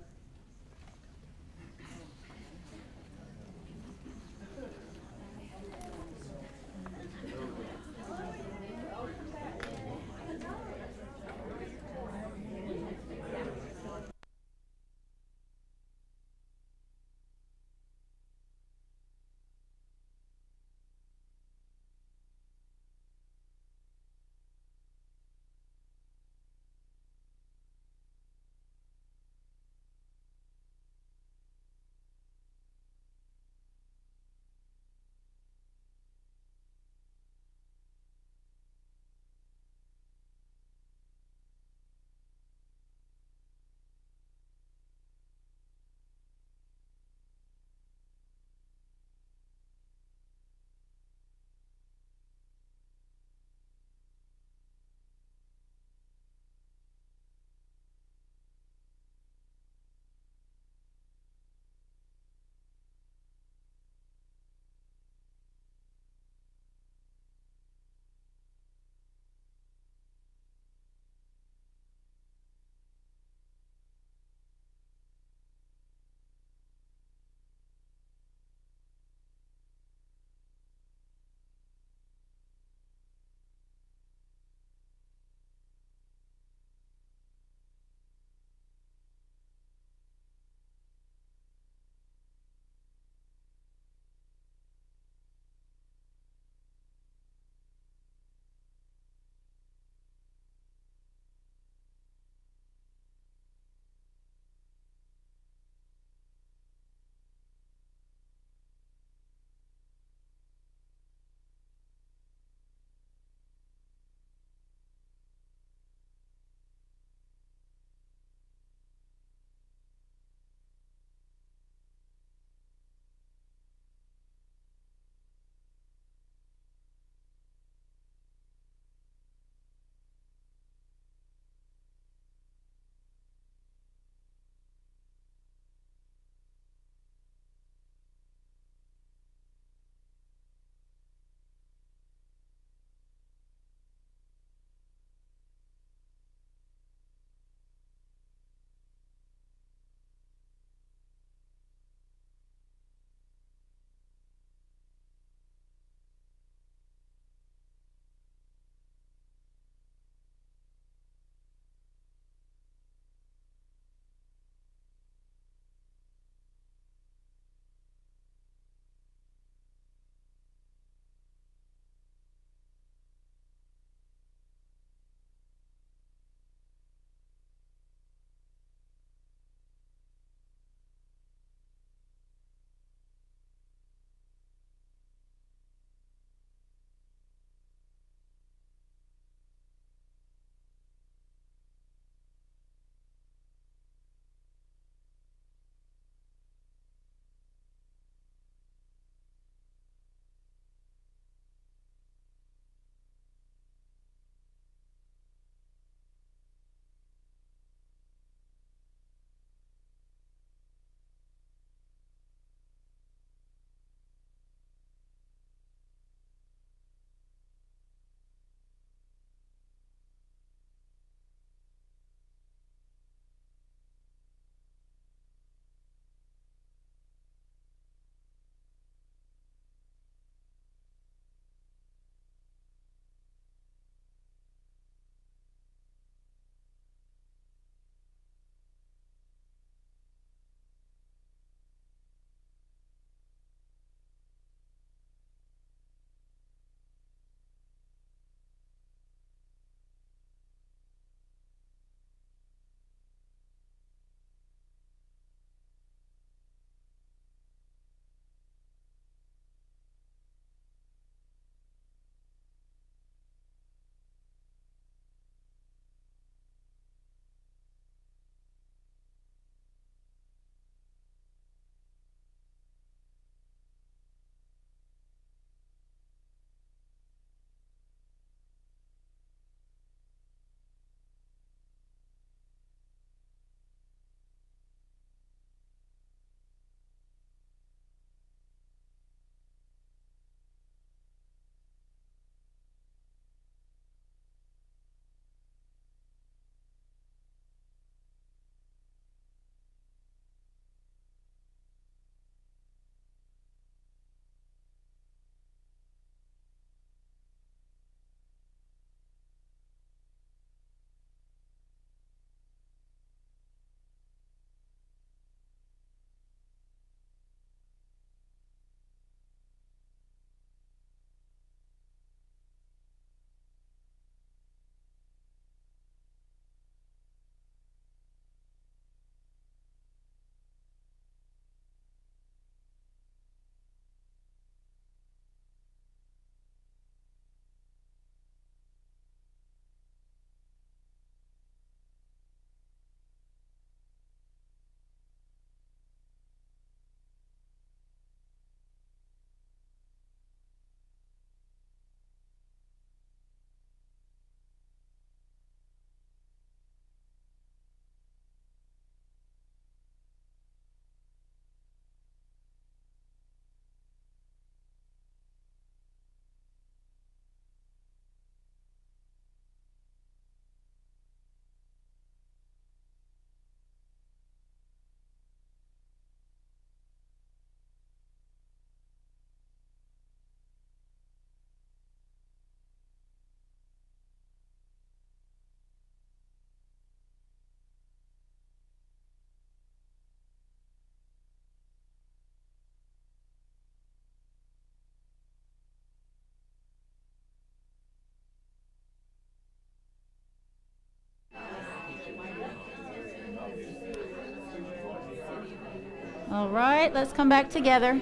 All right, let's come back together.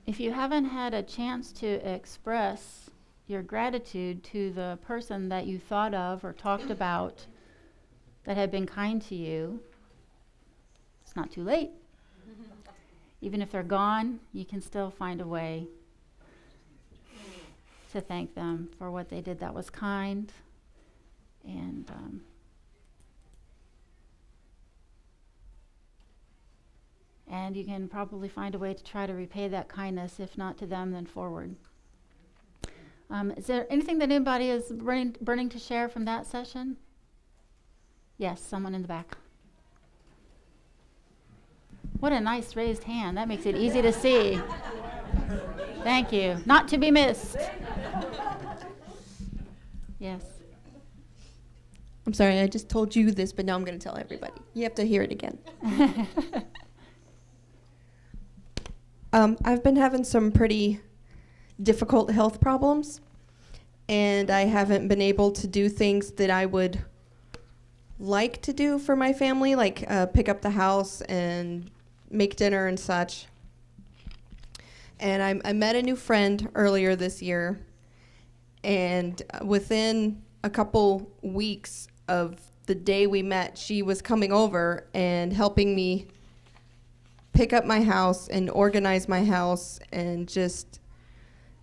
If you haven't had a chance to express your gratitude to the person that you thought of or talked about that had been kind to you, it's not too late. Even if they're gone, you can still find a way to thank them for what they did that was kind. And you can probably find a way to try to repay that kindness, if not to them, then forward. Is there anything that anybody is burning to share from that session? Yes, someone in the back. What a nice raised hand. That makes it easy to see. Thank you. Not to be missed. Yes. I'm sorry, I just told you this, but now I'm going to tell everybody. You have to hear it again. I've been having some pretty difficult health problems, and I haven't been able to do things that I would like to do for my family, like pick up the house and make dinner and such. And I met a new friend earlier this year, and within a couple weeks of the day we met, she was coming over and helping me pick up my house and organize my house and just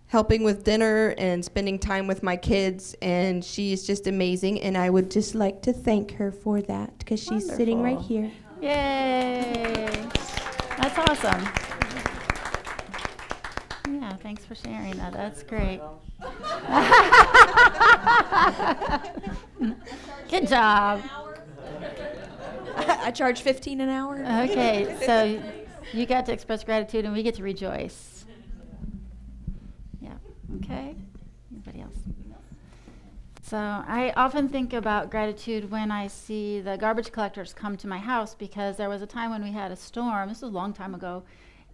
helping with dinner and spending time with my kids, and she's just amazing, and I would just like to thank her for that because she's sitting right here. Yay! That's awesome. Yeah, thanks for sharing that. That's great. Good job. I charge $15 an hour. Okay, so you got to express gratitude and we get to rejoice. Yeah, okay. Anybody else? So I often think about gratitude when I see the garbage collectors come to my house, because there was a time when we had a storm. This was a long time ago,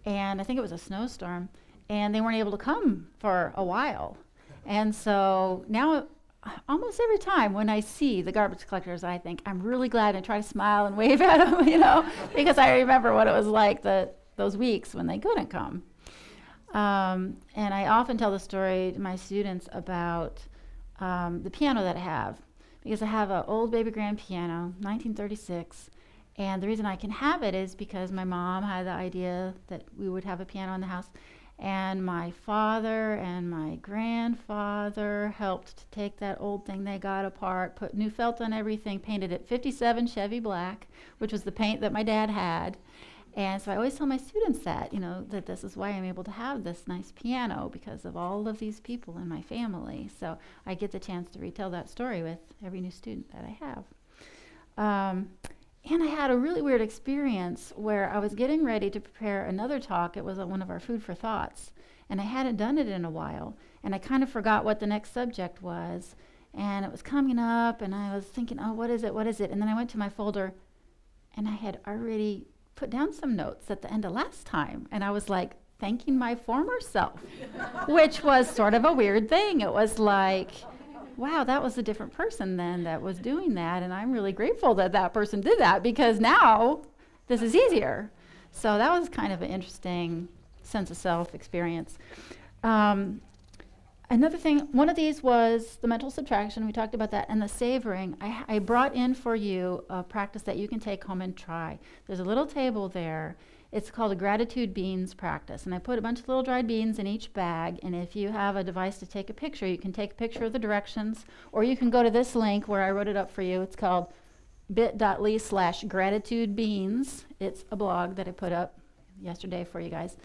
and I think it was a snowstorm, and they weren't able to come for a while. And so now almost every time when I see the garbage collectors, I think I'm really glad, and try to smile and wave at them, because I remember what it was like those weeks when they couldn't come. And I often tell the story to my students about the piano that I have, because I have an old baby grand piano, 1936, and the reason I can have it is because my mom had the idea that we would have a piano in the house, and my father and my grandfather helped to take that old thing they got apart, put new felt on everything, painted it 57 Chevy black, which was the paint that my dad had. And so I always tell my students that, that this is why I'm able to have this nice piano, because of all of these people in my family. So I get the chance to retell that story with every new student that I have. And I had a really weird experience where I was getting ready to prepare another talk. It was one of our Food for Thoughts, and I hadn't done it in a while, and I kind of forgot what the next subject was, and it was coming up, and I was thinking, oh, what is it? And then I went to my folder, and I had already put down some notes at the end of last time, and I was like thanking my former self, which was sort of a weird thing. It was like, wow, that was a different person then that was doing that, and I'm really grateful that that person did that, because now this is easier. So that was kind of an interesting sense of self experience. Another thing, one of these was the mental subtraction. We talked about that, and the savoring. I brought in for you a practice that you can take home and try. There's a little table there. It's called a gratitude beans practice, and I put a bunch of little dried beans in each bag, and if you have a device to take a picture, you can take a picture of the directions, or you can go to this link where I wrote it up for you. It's called bit.ly/gratitudebeans. It's a blog that I put up yesterday for you guys,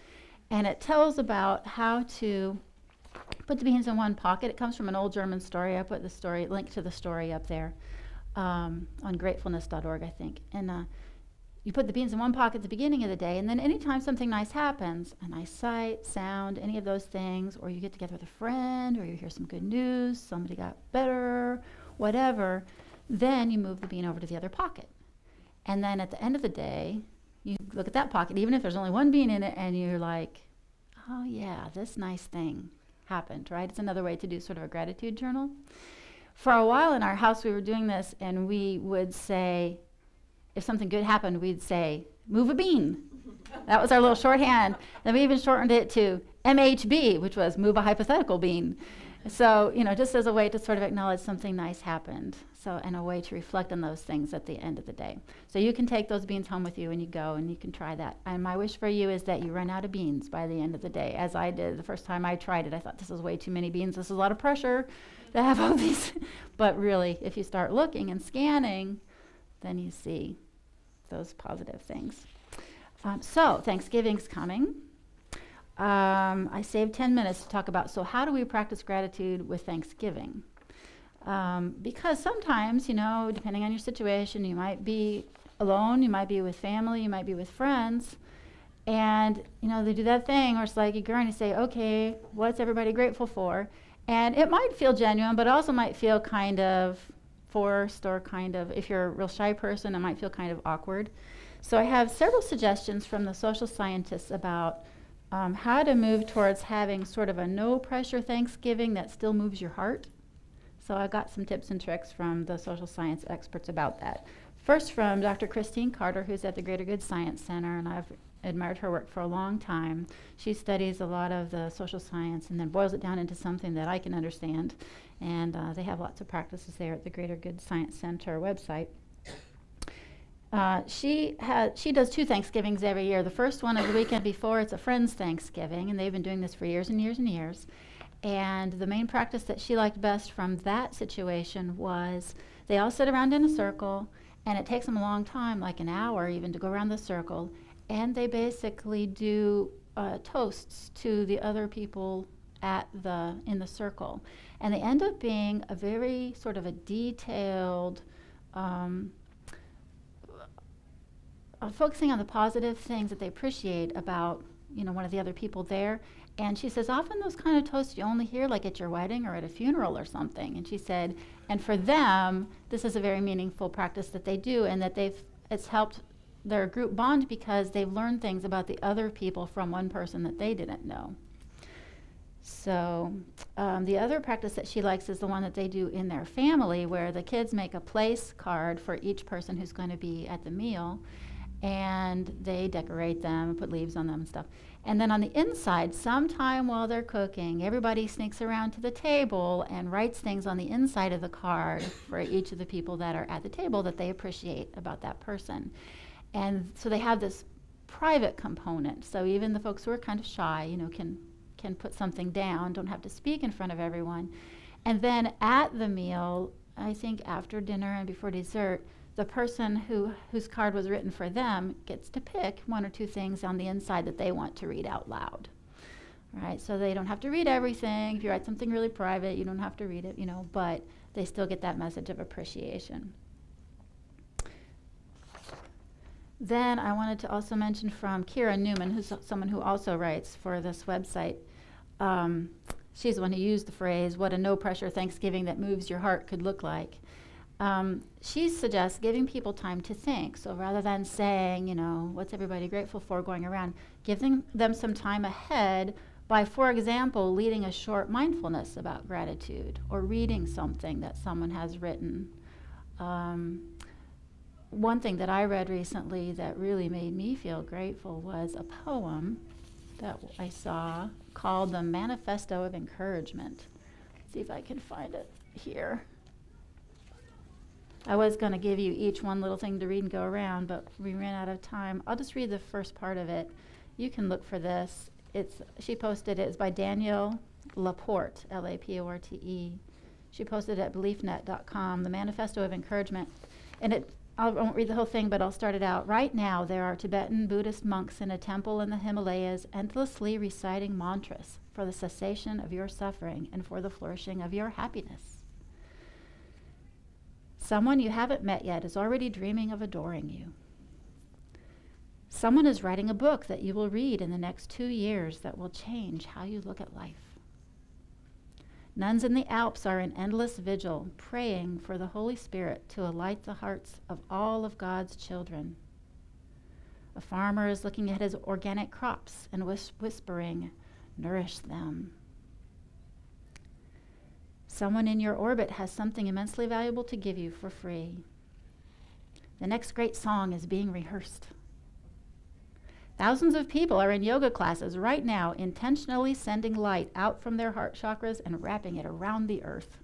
and it tells about how to put the beans in one pocket. It comes from an old German story. I put the story, link to the story up there on gratefulness.org, I think. And you put the beans in one pocket at the beginning of the day, and then anytime something nice happens, a nice sight, sound, any of those things, or you get together with a friend, or you hear some good news, somebody got better, whatever, then you move the bean over to the other pocket. And then at the end of the day, you look at that pocket, even if there's only one bean in it, and you're like, oh yeah, this nice thing happened, right? It's another way to do sort of a gratitude journal. For a while in our house, we were doing this, and we would say, if something good happened, we'd say, move a bean. That was our little shorthand. Then we even shortened it to MHB, which was move a hypothetical bean. So, just as a way to sort of acknowledge something nice happened. So, and a way to reflect on those things at the end of the day. So you can take those beans home with you and you go and you can try that. And my wish for you is that you run out of beans by the end of the day, as I did the first time I tried it. I thought, this is way too many beans. This is a lot of pressure to have all these. But really, if you start looking and scanning, then you see those positive things. So Thanksgiving's coming. I saved 10 minutes to talk about, so how do we practice gratitude with Thanksgiving? Because sometimes, depending on your situation, you might be alone, you might be with family, you might be with friends, and, they do that thing where it's like you go and you say, okay, what's everybody grateful for? And it might feel genuine, but also might feel kind of forced, or kind of, if you're a real shy person, it might feel kind of awkward. So I have several suggestions from the social scientists about how to move towards having sort of a no-pressure Thanksgiving that still moves your heart. So I got some tips and tricks from the social science experts about that. First, from Dr. Christine Carter, who's at the Greater Good Science Center, and I've admired her work for a long time. She studies a lot of the social science and then boils it down into something that I can understand. And they have lots of practices there at the Greater Good Science Center website. She does 2 Thanksgivings every year. The first one is the weekend before. It's a friend's Thanksgiving, and they've been doing this for years and years and years. And the main practice that she liked best from that situation was they all sit around in a circle, and it takes them a long time, like an hour even, to go around the circle, and they basically do toasts to the other people in the circle. And they end up being a very sort of a detailed focusing on the positive things that they appreciate about, one of the other people there. And she says, often those kind of toasts you only hear like at your wedding or at a funeral or something. And she said, and for them, this is a very meaningful practice that they do, and that it's helped their group bond because they've learned things about the other people from one person that they didn't know. So the other practice that she likes is the one that they do in their family, where the kids make a place card for each person who's going to be at the meal, and they decorate them and put leaves on them and stuff. And then on the inside, sometime while they're cooking, everybody sneaks around to the table and writes things on the inside of the card for each of the people that are at the table that they appreciate about that person. And so they have this private component. So even the folks who are kind of shy, can put something down, don't have to speak in front of everyone. And then at the meal, I think after dinner and before dessert, the person whose card was written for them gets to pick 1 or 2 things on the inside that they want to read out loud. Right? So they don't have to read everything. If you write something really private, you don't have to read it, but they still get that message of appreciation. Then I wanted to also mention from Kira Newman, who's someone who also writes for this website. She's the one who used the phrase, what a no-pressure Thanksgiving that moves your heart could look like. She suggests giving people time to think. So rather than saying, what's everybody grateful for going around, giving them some time ahead by, for example, leading a short mindfulness about gratitude or reading something that someone has written. One thing that I read recently that really made me feel grateful was a poem that I saw called The Manifesto of Encouragement. Let's see if I can find it here. I was going to give you each one little thing to read and go around, but we ran out of time. I'll just read the first part of it. You can look for this. She posted it. It's by Danielle Laporte, Laporte. She posted it at beliefnet.com, The Manifesto of Encouragement. And I won't read the whole thing, but I'll start it out. Right now, there are Tibetan Buddhist monks in a temple in the Himalayas endlessly reciting mantras for the cessation of your suffering and for the flourishing of your happiness. Someone you haven't met yet is already dreaming of adoring you. Someone is writing a book that you will read in the next 2 years that will change how you look at life. Nuns in the Alps are in endless vigil, praying for the Holy Spirit to alight the hearts of all of God's children. A farmer is looking at his organic crops and whispering, "Nourish them." Someone in your orbit has something immensely valuable to give you for free. The next great song is being rehearsed. Thousands of people are in yoga classes right now, intentionally sending light out from their heart chakras and wrapping it around the earth.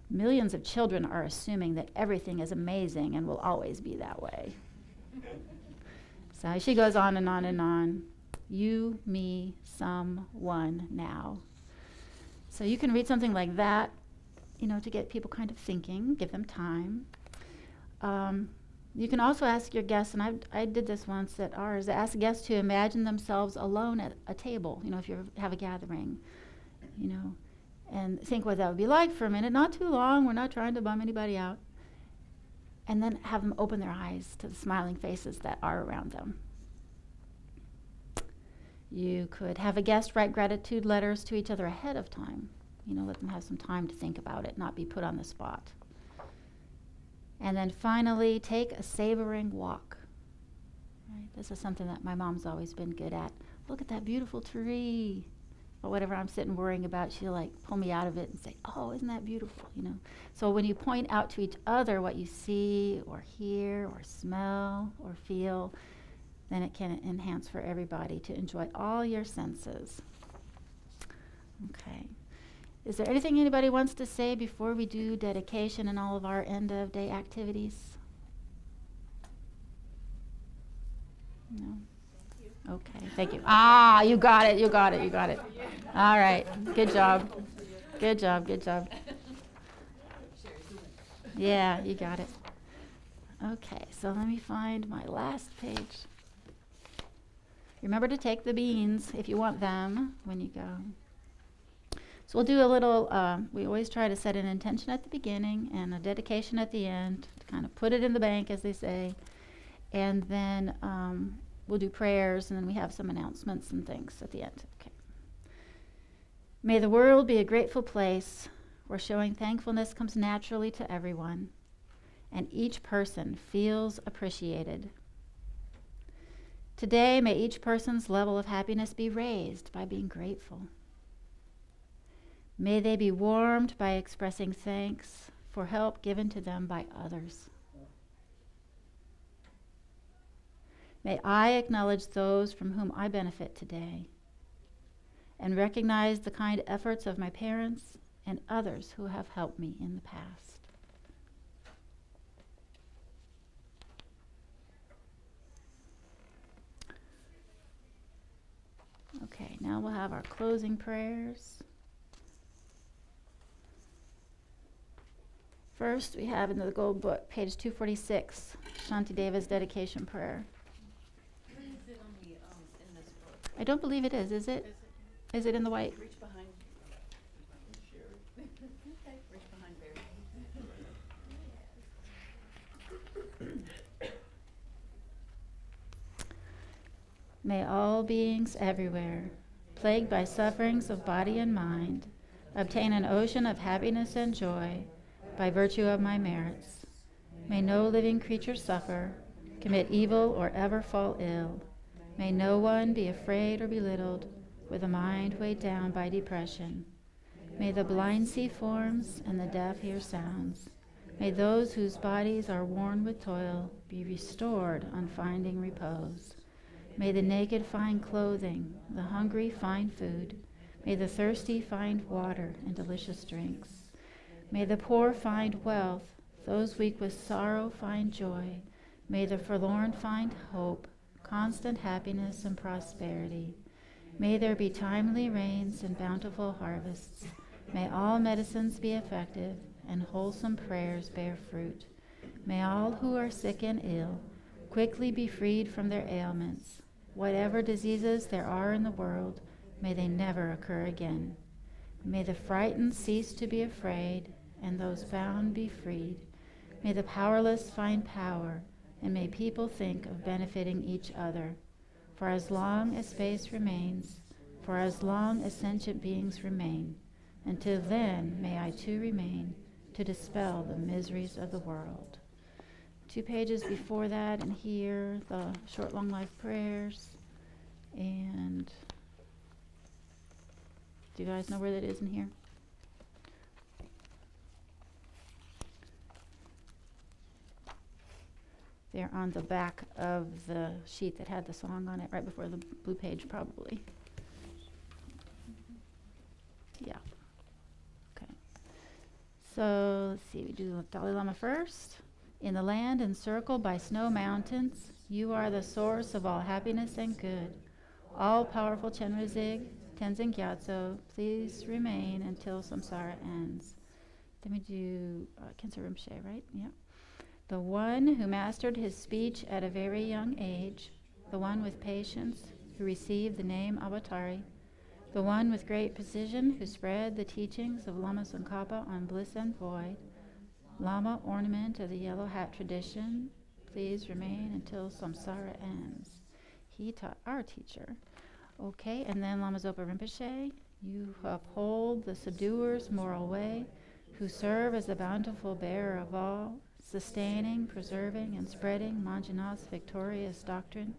Millions of children are assuming that everything is amazing and will always be that way. So she goes on and on and on. You, me, someone now. So you can read something like that, to get people kind of thinking, give them time. You can also ask your guests, and I did this once at ours, ask guests to imagine themselves alone at a table, if you have a gathering, and think what that would be like for a minute, not too long, we're not trying to bum anybody out, and then have them open their eyes to the smiling faces that are around them. You could have a guest write gratitude letters to each other ahead of time, let them have some time to think about it, not be put on the spot. And then finally, take a savoring walk. Right? This is something that my mom's always been good at. Look at that beautiful tree. Or whatever I'm sitting worrying about, she'll pull me out of it and say, "Oh, isn't that beautiful?" So when you point out to each other what you see or hear or smell or feel, then it can enhance for everybody to enjoy all your senses. Okay. Is there anything anybody wants to say before we do dedication and all of our end-of-day activities? No? Okay, thank you. You got it. All right, good job. Yeah, you got it. Okay, so let me find my last page. Remember to take the beans if you want them when you go. So we'll do a little, we always try to set an intention at the beginning and a dedication at the end, to kind of put it in the bank, as they say. And then we'll do prayers, and then we have some announcements and things at the end. Okay. May the world be a grateful place where showing thankfulness comes naturally to everyone, and each person feels appreciated. Today, may each person's level of happiness be raised by being grateful. May they be warmed by expressing thanks for help given to them by others. May I acknowledge those from whom I benefit today and recognize the kind efforts of my parents and others who have helped me in the past. Okay, now we'll have our closing prayers. First, we have in the Gold Book, page 246, Shanti Deva's dedication prayer. Is it on the, in this book? I don't believe it is it? Is it in the white? Reach behind. Okay, reach behind Barry. May all beings everywhere, plagued by sufferings of body and mind, obtain an ocean of happiness and joy by virtue of my merits. May no living creature suffer, commit evil, or ever fall ill. May no one be afraid or belittled, with a mind weighed down by depression. May the blind see forms and the deaf hear sounds. May those whose bodies are worn with toil be restored on finding repose. May the naked find clothing, the hungry find food. May the thirsty find water and delicious drinks. May the poor find wealth, those weak with sorrow find joy. May the forlorn find hope, constant happiness and prosperity. May there be timely rains and bountiful harvests. May all medicines be effective and wholesome prayers bear fruit. May all who are sick and ill quickly be freed from their ailments. Whatever diseases there are in the world, may they never occur again. May the frightened cease to be afraid, and those bound be freed. May the powerless find power, and may people think of benefiting each other. For as long as space remains, for as long as sentient beings remain, until then may I too remain to dispel the miseries of the world. 2 pages before that in here, the short, long life prayers. And do you guys know where that is in here? They're on the back of the sheet that had the song on it, right before the blue page, probably. Yeah. Okay. So let's see, we do the Dalai Lama first. In the land encircled by snow mountains, you are the source of all happiness and good. All-powerful Chenrezig, Tenzin Gyatso, please remain until samsara ends. Then we do Khensa Rinpoche, right? Yeah. The one who mastered his speech at a very young age, the one with patience who received the name Avatari, the one with great precision who spread the teachings of Lama Tsongkhapa on bliss and void, Lama ornament of the yellow hat tradition, please remain until samsara ends. He taught our teacher. Okay, and then Lama Zopa Rinpoche, you uphold the subduer's moral way, who serve as the bountiful bearer of all, sustaining, preserving, and spreading Manjunath's victorious doctrine,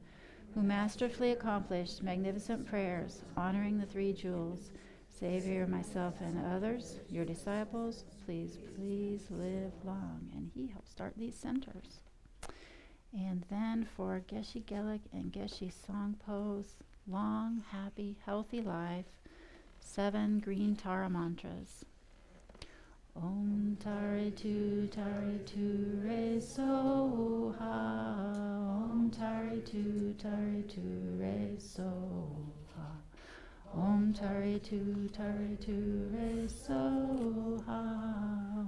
who masterfully accomplished magnificent prayers, honoring the 3 jewels. Savior, myself, and others, your disciples, please, please live long. And he helped start these centers. And then for Geshe Gelik and Geshe Songpo's long, happy, healthy life, 7 green Tara mantras. Om Tare Tu Re So Ha. Om Tare Tu Re So Ha. Om Tare Tu Re So Ha.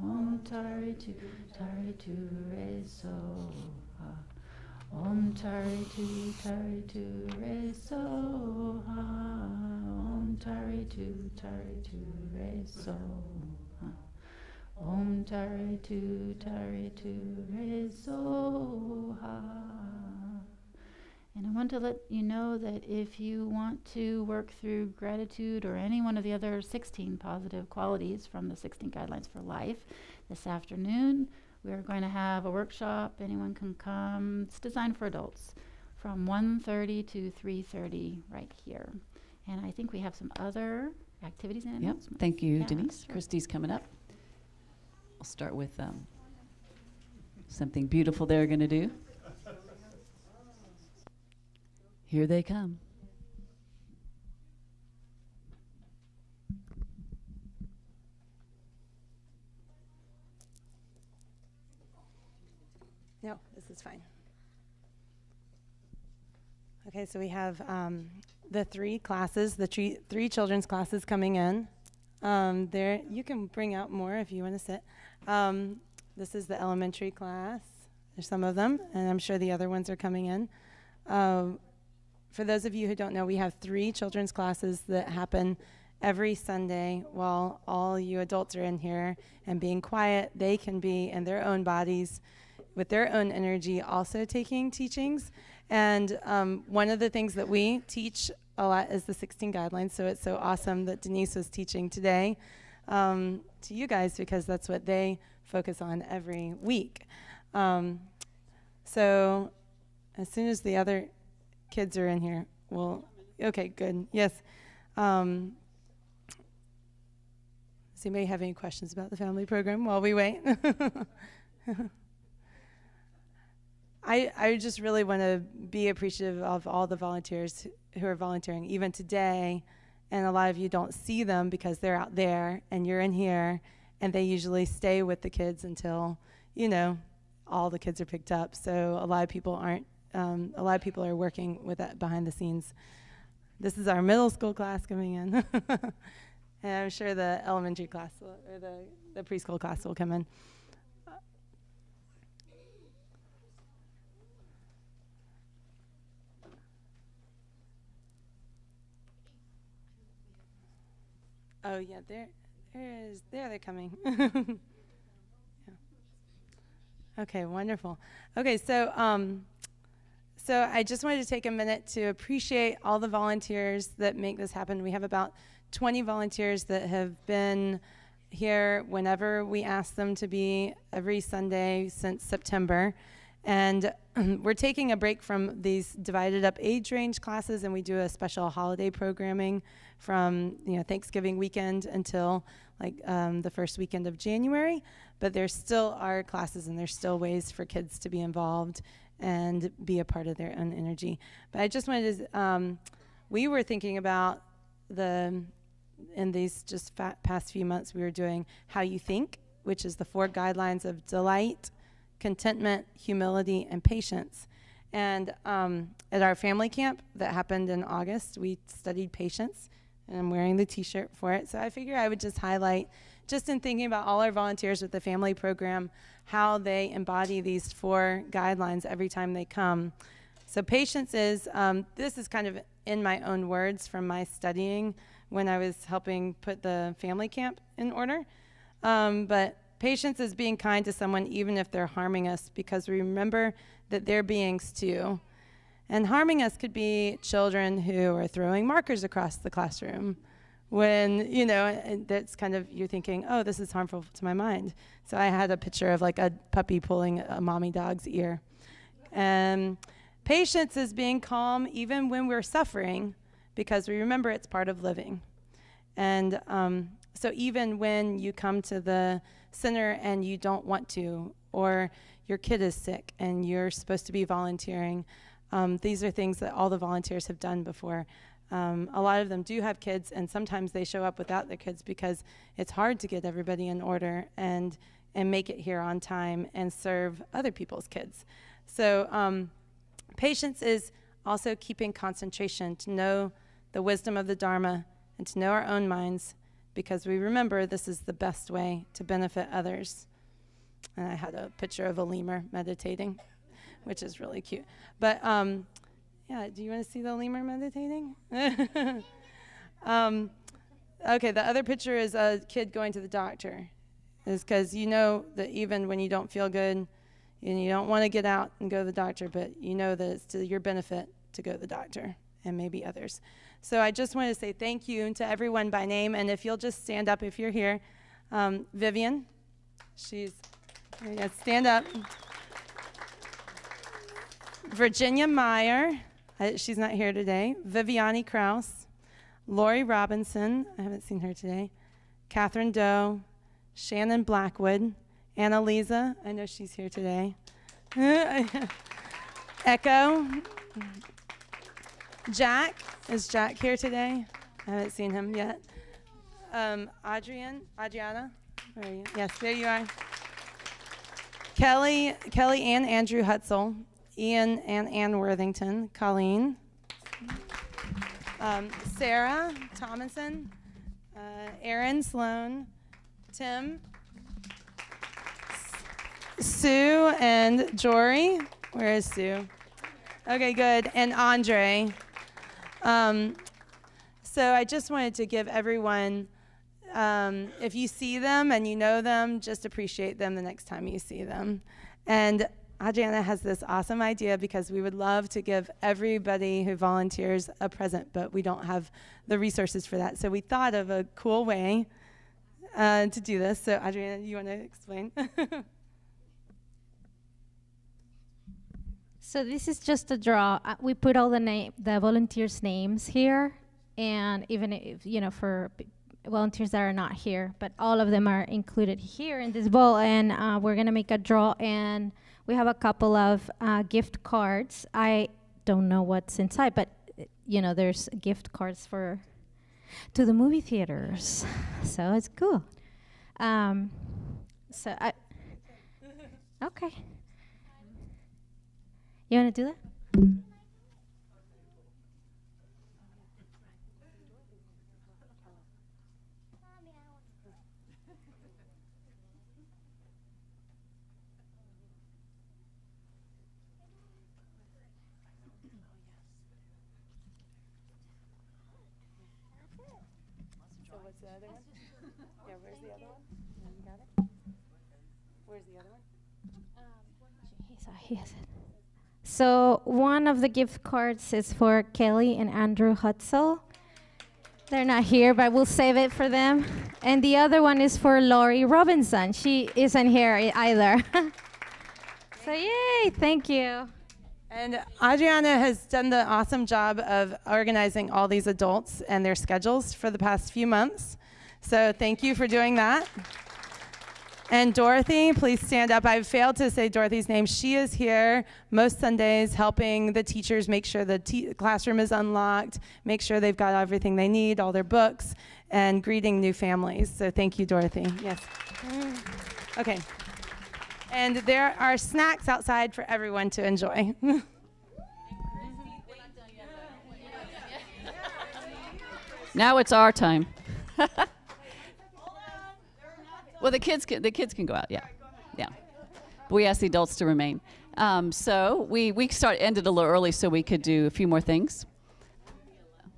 Om Tare Tu Re So Ha. Om Tare Tu Re So Ha. Om Tare Tu Re So Ha. Om Tare Tu Re So Ha. And I want to let you know that if you want to work through gratitude or any one of the other 16 positive qualities from the 16 Guidelines for Life, this afternoon we're going to have a workshop. Anyone can come. It's designed for adults from 1:30 to 3:30 right here. And I think we have some other activities and announcements. Thank you, Yeah, Denise. sure. Christy's coming up. I'll start with something beautiful they're going to do. Here they come. No, this is fine. Okay, so we have the 3 classes, the 3 children's classes coming in. There, you can bring out more if you want to sit. This is the elementary class. There's some of them, and I'm sure the other ones are coming in. For those of you who don't know, we have 3 children's classes that happen every Sunday while all you adults are in here and being quiet. They can be in their own bodies with their own energy also taking teachings. And one of the things that we teach a lot is the 16 Guidelines. So it's so awesome that Denise was teaching today to you guys, because that's what they focus on every week. So as soon as the other kids are in here, okay, good. Yes. Does anybody have any questions about the family program while we wait? I just really want to be appreciative of all the volunteers who are volunteering, even today. And a lot of you don't see them because they're out there and you're in here, and they usually stay with the kids until, all the kids are picked up. So a lot of people are working with that behind the scenes. This is our middle school class coming in. And I'm sure the elementary class or the preschool class will come in. Oh yeah, there they're coming. Yeah. Okay, wonderful. Okay, so I just wanted to take a minute to appreciate all the volunteers that make this happen. We have about 20 volunteers that have been here whenever we ask them to be every Sunday since September. And we're taking a break from these divided up age range classes, and we do a special holiday programming from Thanksgiving weekend until like the first weekend of January. But there still are classes, and there's still ways for kids to be involved and be a part of their own energy. But I just wanted to, we were thinking about in these just past few months, we were doing How You Think, which is the 4 guidelines of delight, contentment, humility, and patience. And at our family camp that happened in August, we studied patience, and I'm wearing the t-shirt for it. So I figured I would just highlight, just in thinking about all our volunteers with the family program, how they embody these 4 guidelines every time they come. So patience is, this is kind of in my own words from my studying when I was helping put the family camp in order. But patience is being kind to someone even if they're harming us, because we remember that they're beings too. And harming us could be children who are throwing markers across the classroom when, that's kind of, you're thinking, oh, this is harmful to my mind. So I had a picture of like a puppy pulling a mommy dog's ear. Patience is being calm even when we're suffering, because we remember it's part of living. And so even when you come to the center and you don't want to, or your kid is sick and you're supposed to be volunteering, these are things that all the volunteers have done before. A lot of them do have kids, and sometimes they show up without their kids because it's hard to get everybody in order and make it here on time and serve other people's kids. So patience is also keeping concentration, to know the wisdom of the Dharma and to know our own minds, because we remember this is the best way to benefit others. And I had a picture of a lemur meditating, which is really cute. But yeah, do you want to see the lemur meditating? Okay, the other picture is a kid going to the doctor. It's because you know that even when you don't feel good and you don't want to get out and go to the doctor, but you know that it's to your benefit to go to the doctor and maybe others. So I just want to say thank you to everyone by name, and if you'll just stand up if you're here. Vivian, stand up. Virginia Meyer, she's not here today. Viviani Krause, Lori Robinson, I haven't seen her today. Catherine Doe, Shannon Blackwood, Annalisa, I know she's here today. Echo. Jack, is Jack here today? I haven't seen him yet. Adriana, where are you? Yes, there you are. Kelly and Andrew Hutzel, Ian and Ann Worthington, Colleen, Sarah Thomason, Aaron Sloan, Tim, Sue and Jory. Where is Sue? Okay, good. And Andre. So I just wanted to give everyone, if you see them and you know them, just appreciate them the next time you see them. And Adriana has this awesome idea, because we would love to give everybody who volunteers a present, but we don't have the resources for that. So we thought of a cool way to do this. So Adriana, you want to explain? So this is just a draw. We put all the volunteers' names here, and even if, for volunteers that are not here, but all of them are included here in this bowl, and we're gonna make a draw, and we have a couple of gift cards. I don't know what's inside, but there's gift cards to the movie theaters, so it's cool. Okay. You want to do that? So what's the other one? Yeah, where's the other one? You got it? Where's the other one? He has it. So one of the gift cards is for Kelly and Andrew Hutzel. They're not here, but we'll save it for them. And the other one is for Lori Robinson. She isn't here either. So yay, thank you. And Adriana has done the awesome job of organizing all these adults and their schedules for the past few months. So thank you for doing that. And Dorothy, please stand up. I failed to say Dorothy's name. She is here most Sundays helping the teachers make sure the classroom is unlocked, make sure they've got everything they need, all their books, and greeting new families. So thank you, Dorothy. Yes. Okay. And there are snacks outside for everyone to enjoy. Now it's our time. Well, the kids can go out. Yeah. But we asked the adults to remain. So we ended a little early so we could do a few more things.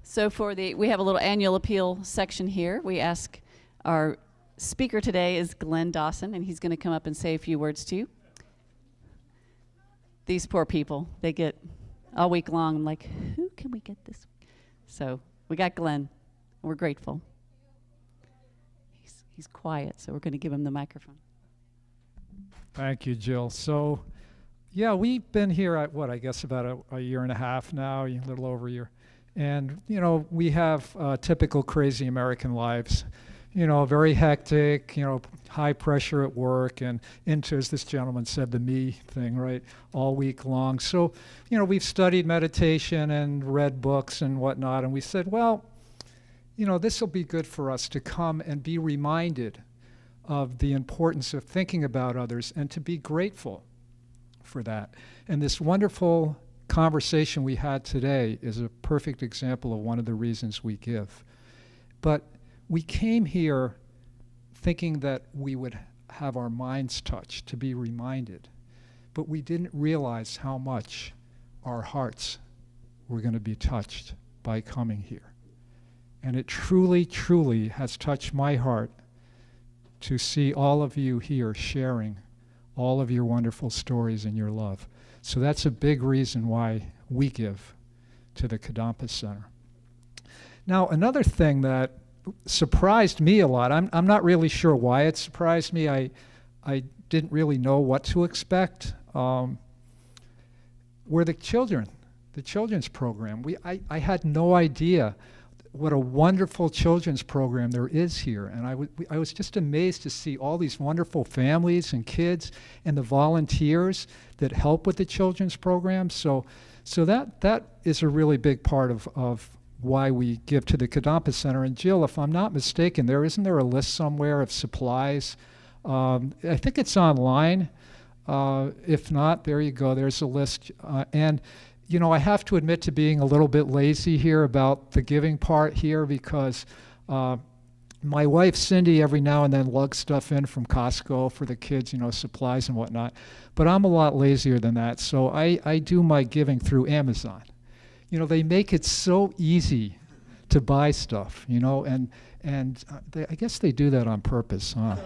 So we have a little annual appeal section here. We ask our speaker today is Glenn Dawson, and he's going to come up and say a few words to you. These poor people, they get all week long. I'm like, who can we get this week? So we got Glenn. We're grateful. He's quiet, so we're going to give him the microphone. Thank you, Jill. So, yeah, we've been here at I guess about a year and a half now, a little over a year. And, we have typical crazy American lives. Very hectic, high pressure at work and into, as this gentleman said, the me thing, right, all week long. So, we've studied meditation and read books and whatnot, and we said, well, this will be good for us to come and be reminded of the importance of thinking about others and to be grateful for that. And this wonderful conversation we had today is a perfect example of one of the reasons we give. But we came here thinking that we would have our minds touched, to be reminded. But we didn't realize how much our hearts were going to be touched by coming here. And it truly, truly has touched my heart to see all of you here sharing all of your wonderful stories and your love. So that's a big reason why we give to the Kadampa Center. Now, another thing that surprised me a lot, I'm not really sure why it surprised me. I didn't really know what to expect, were the children's program. I had no idea what a wonderful children's program there is here. And I was just amazed to see all these wonderful families and kids and the volunteers that help with the children's program. So that is a really big part of why we give to the Kadampa Center. And Jill, if I'm not mistaken, isn't there a list somewhere of supplies? I think it's online. If not, there you go. There's a list. And I have to admit to being a little bit lazy here about the giving part here because my wife, Cindy, every now and then lugs stuff in from Costco for the kids, supplies and whatnot. But I'm a lot lazier than that. So I do my giving through Amazon. They make it so easy to buy stuff, and I guess they do that on purpose, huh?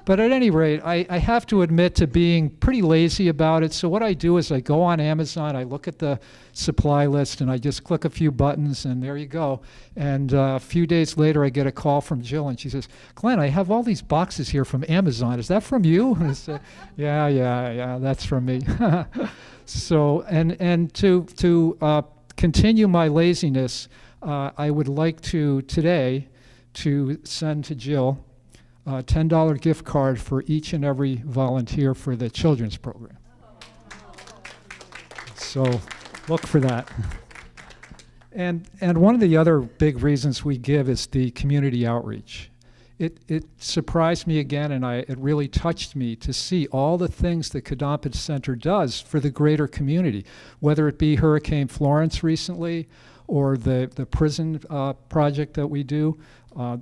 But at any rate, I have to admit to being pretty lazy about it. So what I do is I go on Amazon, I look at the supply list, and I just click a few buttons, and there you go. And a few days later, I get a call from Jill, and she says, Glenn, I have all these boxes here from Amazon. Is that from you? And I say, yeah, that's from me. So, and to continue my laziness, I would like today to send to Jill a $10 gift card for each and every volunteer for the children's program. So look for that. And one of the other big reasons we give is the community outreach. It surprised me again, and it really touched me to see all the things the Kadampa Center does for the greater community, whether it be Hurricane Florence recently or the prison project that we do.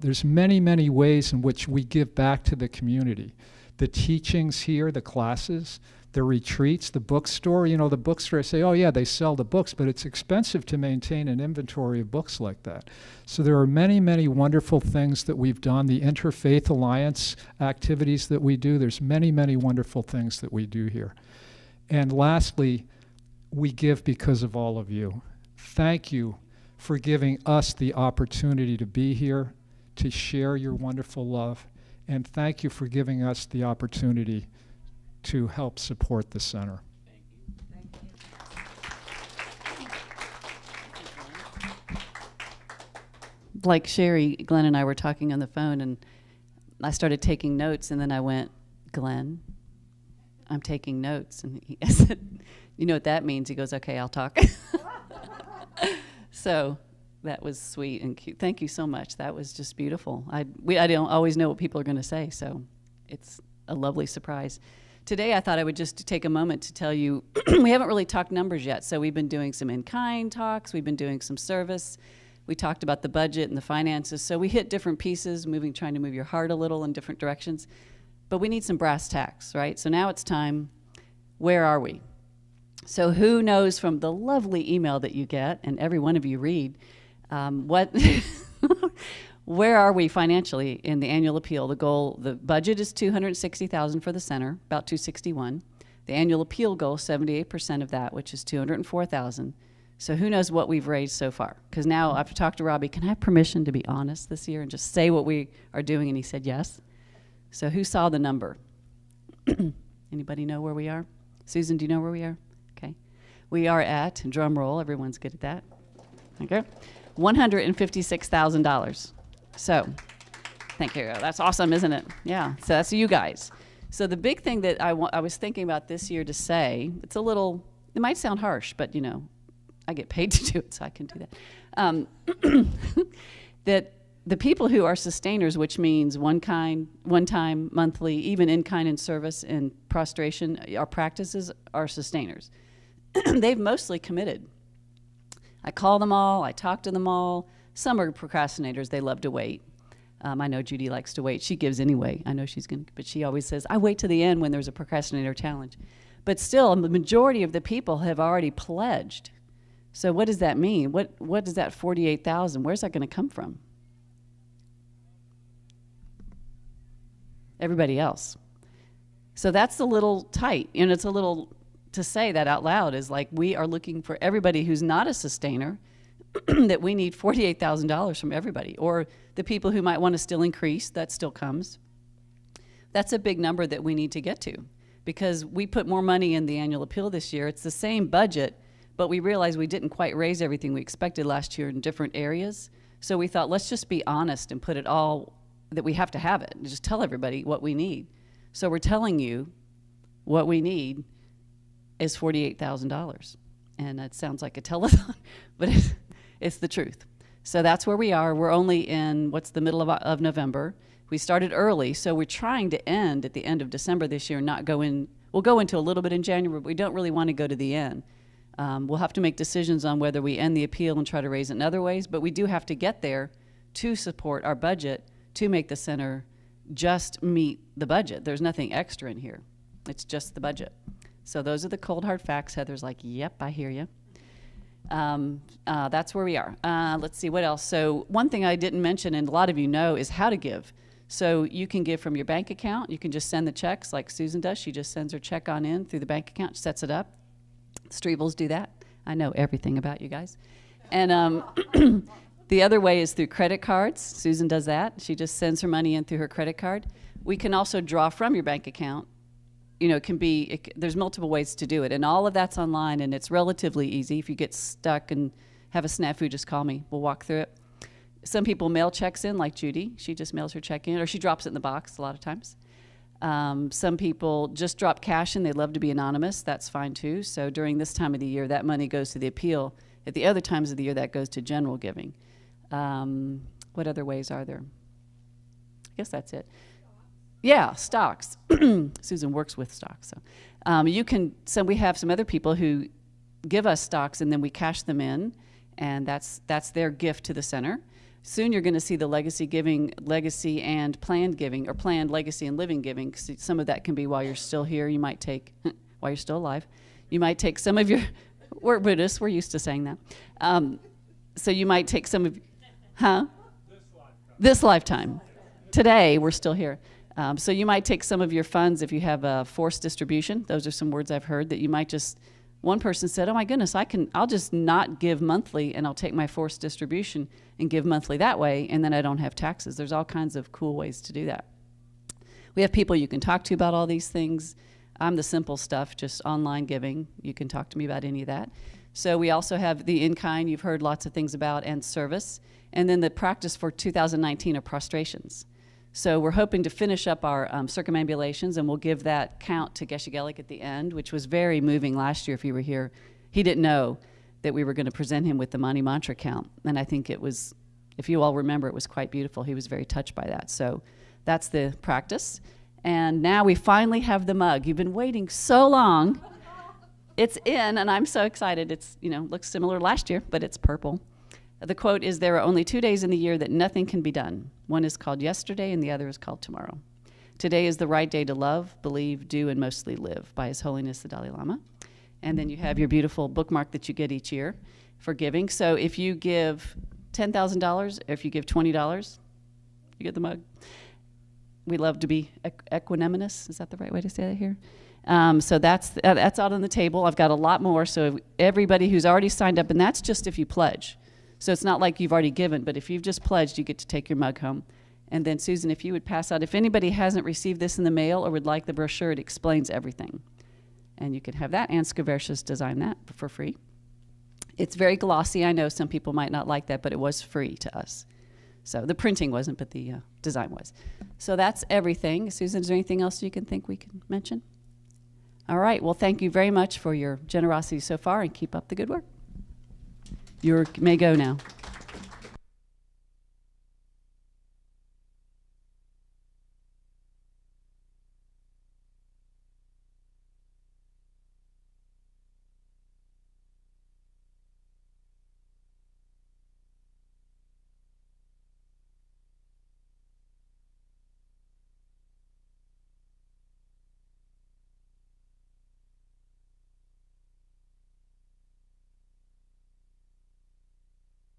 There's many, many ways in which we give back to the community. The teachings here, the classes, the retreats, the bookstore. The bookstore, say, oh yeah, they sell the books, but it's expensive to maintain an inventory of books like that. So there are many, many wonderful things that we've done. The Interfaith Alliance activities that we do, there's many, many wonderful things that we do here. And lastly, we give because of all of you. Thank you for giving us the opportunity to be here, to share your wonderful love, and thank you for giving us the opportunity to help support the center. Like Sherry, Glenn and I were talking on the phone, and I started taking notes, and then I went, Glenn, I'm taking notes. And I said, you know what that means? He goes, okay, I'll talk. So that was sweet and cute. Thank you so much. That was just beautiful. I don't always know what people are going to say, so it's a lovely surprise. Today I thought I would just take a moment to tell you, we haven't really talked numbers yet, so we've been doing some in-kind talks, we've been doing some service. We talked about the budget and the finances, so we hit different pieces, trying to move your heart a little in different directions. But we need some brass tacks, right? So now it's time, where are we? So who knows from the lovely email that you get, and every one of you read, where are we financially in the annual appeal? The budget is $260,000 for the center, about $261,000. The annual appeal goal, 78% of that, which is $204,000. So who knows what we've raised so far? Because now I've talked to Robbie, can I have permission to be honest this year and just say what we are doing? And he said yes. So who saw the number? Anybody know where we are? Susan, do you know where we are? Okay. We are at, drum roll, everyone's good at that. Okay. $156,000. So thank you. That's awesome, isn't it? Yeah. So that's you guys. So the big thing that I was thinking about this year to say, it might sound harsh, but I get paid to do it, so I can do that. That the people who are sustainers, which means one time, monthly, even in-kind and service and prostration, our practices are sustainers. They've mostly committed. I call them all, I talk to them all. Some are procrastinators, they love to wait. I know Judy likes to wait. She gives anyway. I know she's going to, but she always says, I wait to the end when there's a procrastinator challenge. But still, the majority of the people have already pledged. So what does that mean? What does that 48,000? Where's that going to come from? Everybody else. So that's a little tight, and it's a little, to say that out loud is like we are looking for everybody who's not a sustainer, that we need $48,000 from everybody, or the people who might want to still increase, that still comes. That's a big number that we need to get to, because we put more money in the annual appeal this year. It's the same budget, but we realized we didn't quite raise everything we expected last year in different areas. So we thought, let's just be honest and put it all, that we have to have it, and just tell everybody what we need. So we're telling you what we need is $48,000. And it sounds like a telethon, but it's the truth. So that's where we are. We're only in, the middle of November. We started early, so we're trying to end at the end of December this year, not go in, we'll go into a little bit in January, but we don't really want to go to the end. We'll have to make decisions on whether we end the appeal and try to raise it in other ways, but we do have to get there to support our budget to make the center just meet the budget. There's nothing extra in here. It's just the budget. So those are the cold hard facts. Heather's like, yep, I hear you. That's where we are. Let's see, what else? So one thing I didn't mention, and a lot of you know, is how to give. So you can give from your bank account. You can just send the checks like Susan does. She just sends her check on in through the bank account, sets it up. Streevels do that. I know everything about you guys. And the other way is through credit cards. Susan does that. She just sends her money in through her credit card. We can also draw from your bank account. You know, there's multiple ways to do it. And all of that's online, and it's relatively easy. If you get stuck and have a snafu, just call me. We'll walk through it. Some people mail checks in, like Judy. She just mails her check in, or she drops it in the box a lot of times. Some people just drop cash in. They love to be anonymous. That's fine, too. So during this time of the year, that money goes to the appeal. At the other times of the year, that goes to general giving. What other ways are there? I guess that's it. Yeah, stocks. Susan works with stocks. So we have some other people who give us stocks, and then we cash them in, and that's their gift to the center. Soon you're going to see the legacy giving, legacy and planned giving, or planned legacy and living giving. Some of that can be while you're still here. You might take, while you're still alive, you might take some of your, we're Buddhists, we're used to saying that. So you might take some of, This lifetime. Today, we're still here. So you might take some of your funds if you have a forced distribution. Those are some words I've heard that you might just, one person said, oh my goodness, I'll just not give monthly, and I'll take my forced distribution and give monthly that way, and then I don't have taxes. There's all kinds of cool ways to do that. We have people you can talk to about all these things. I'm the simple stuff, just online giving. You can talk to me about any of that. So we also have the in-kind, you've heard lots of things about, and service. And then the practice for 2019 are prostrations. So we're hoping to finish up our circumambulations, and we'll give that count to Geshe Gelik at the end, which was very moving last year if you were here. He didn't know that we were going to present him with the Mani Mantra count. And I think it was, if you all remember, it was quite beautiful. He was very touched by that. So that's the practice. And now we finally have the mug. You've been waiting so long. It's in, and I'm so excited. It's, looks similar to last year, but it's purple. The quote is, "There are only 2 days in the year that nothing can be done. One is called yesterday, and the other is called tomorrow. Today is the right day to love, believe, do, and mostly live," by His Holiness the Dalai Lama. And then you have your beautiful bookmark that you get each year for giving. So if you give $10,000, or if you give $20, you get the mug. We love to be equanimous. Is that the right way to say that here? So that's out on the table. I've got a lot more. So everybody who's already signed up, and that's just if you pledge. So it's not like you've already given, but if you've just pledged, you get to take your mug home. And then Susan, if you would pass out, if anybody hasn't received this in the mail or would like the brochure, it explains everything. And you can have that. Ann Skaversha's designed that for free. It's very glossy. I know some people might not like that, but it was free to us. So the printing wasn't, but the design was. So that's everything. Susan, is there anything else you can think we can mention? All right. Well, thank you very much for your generosity so far, and keep up the good work. You may go now.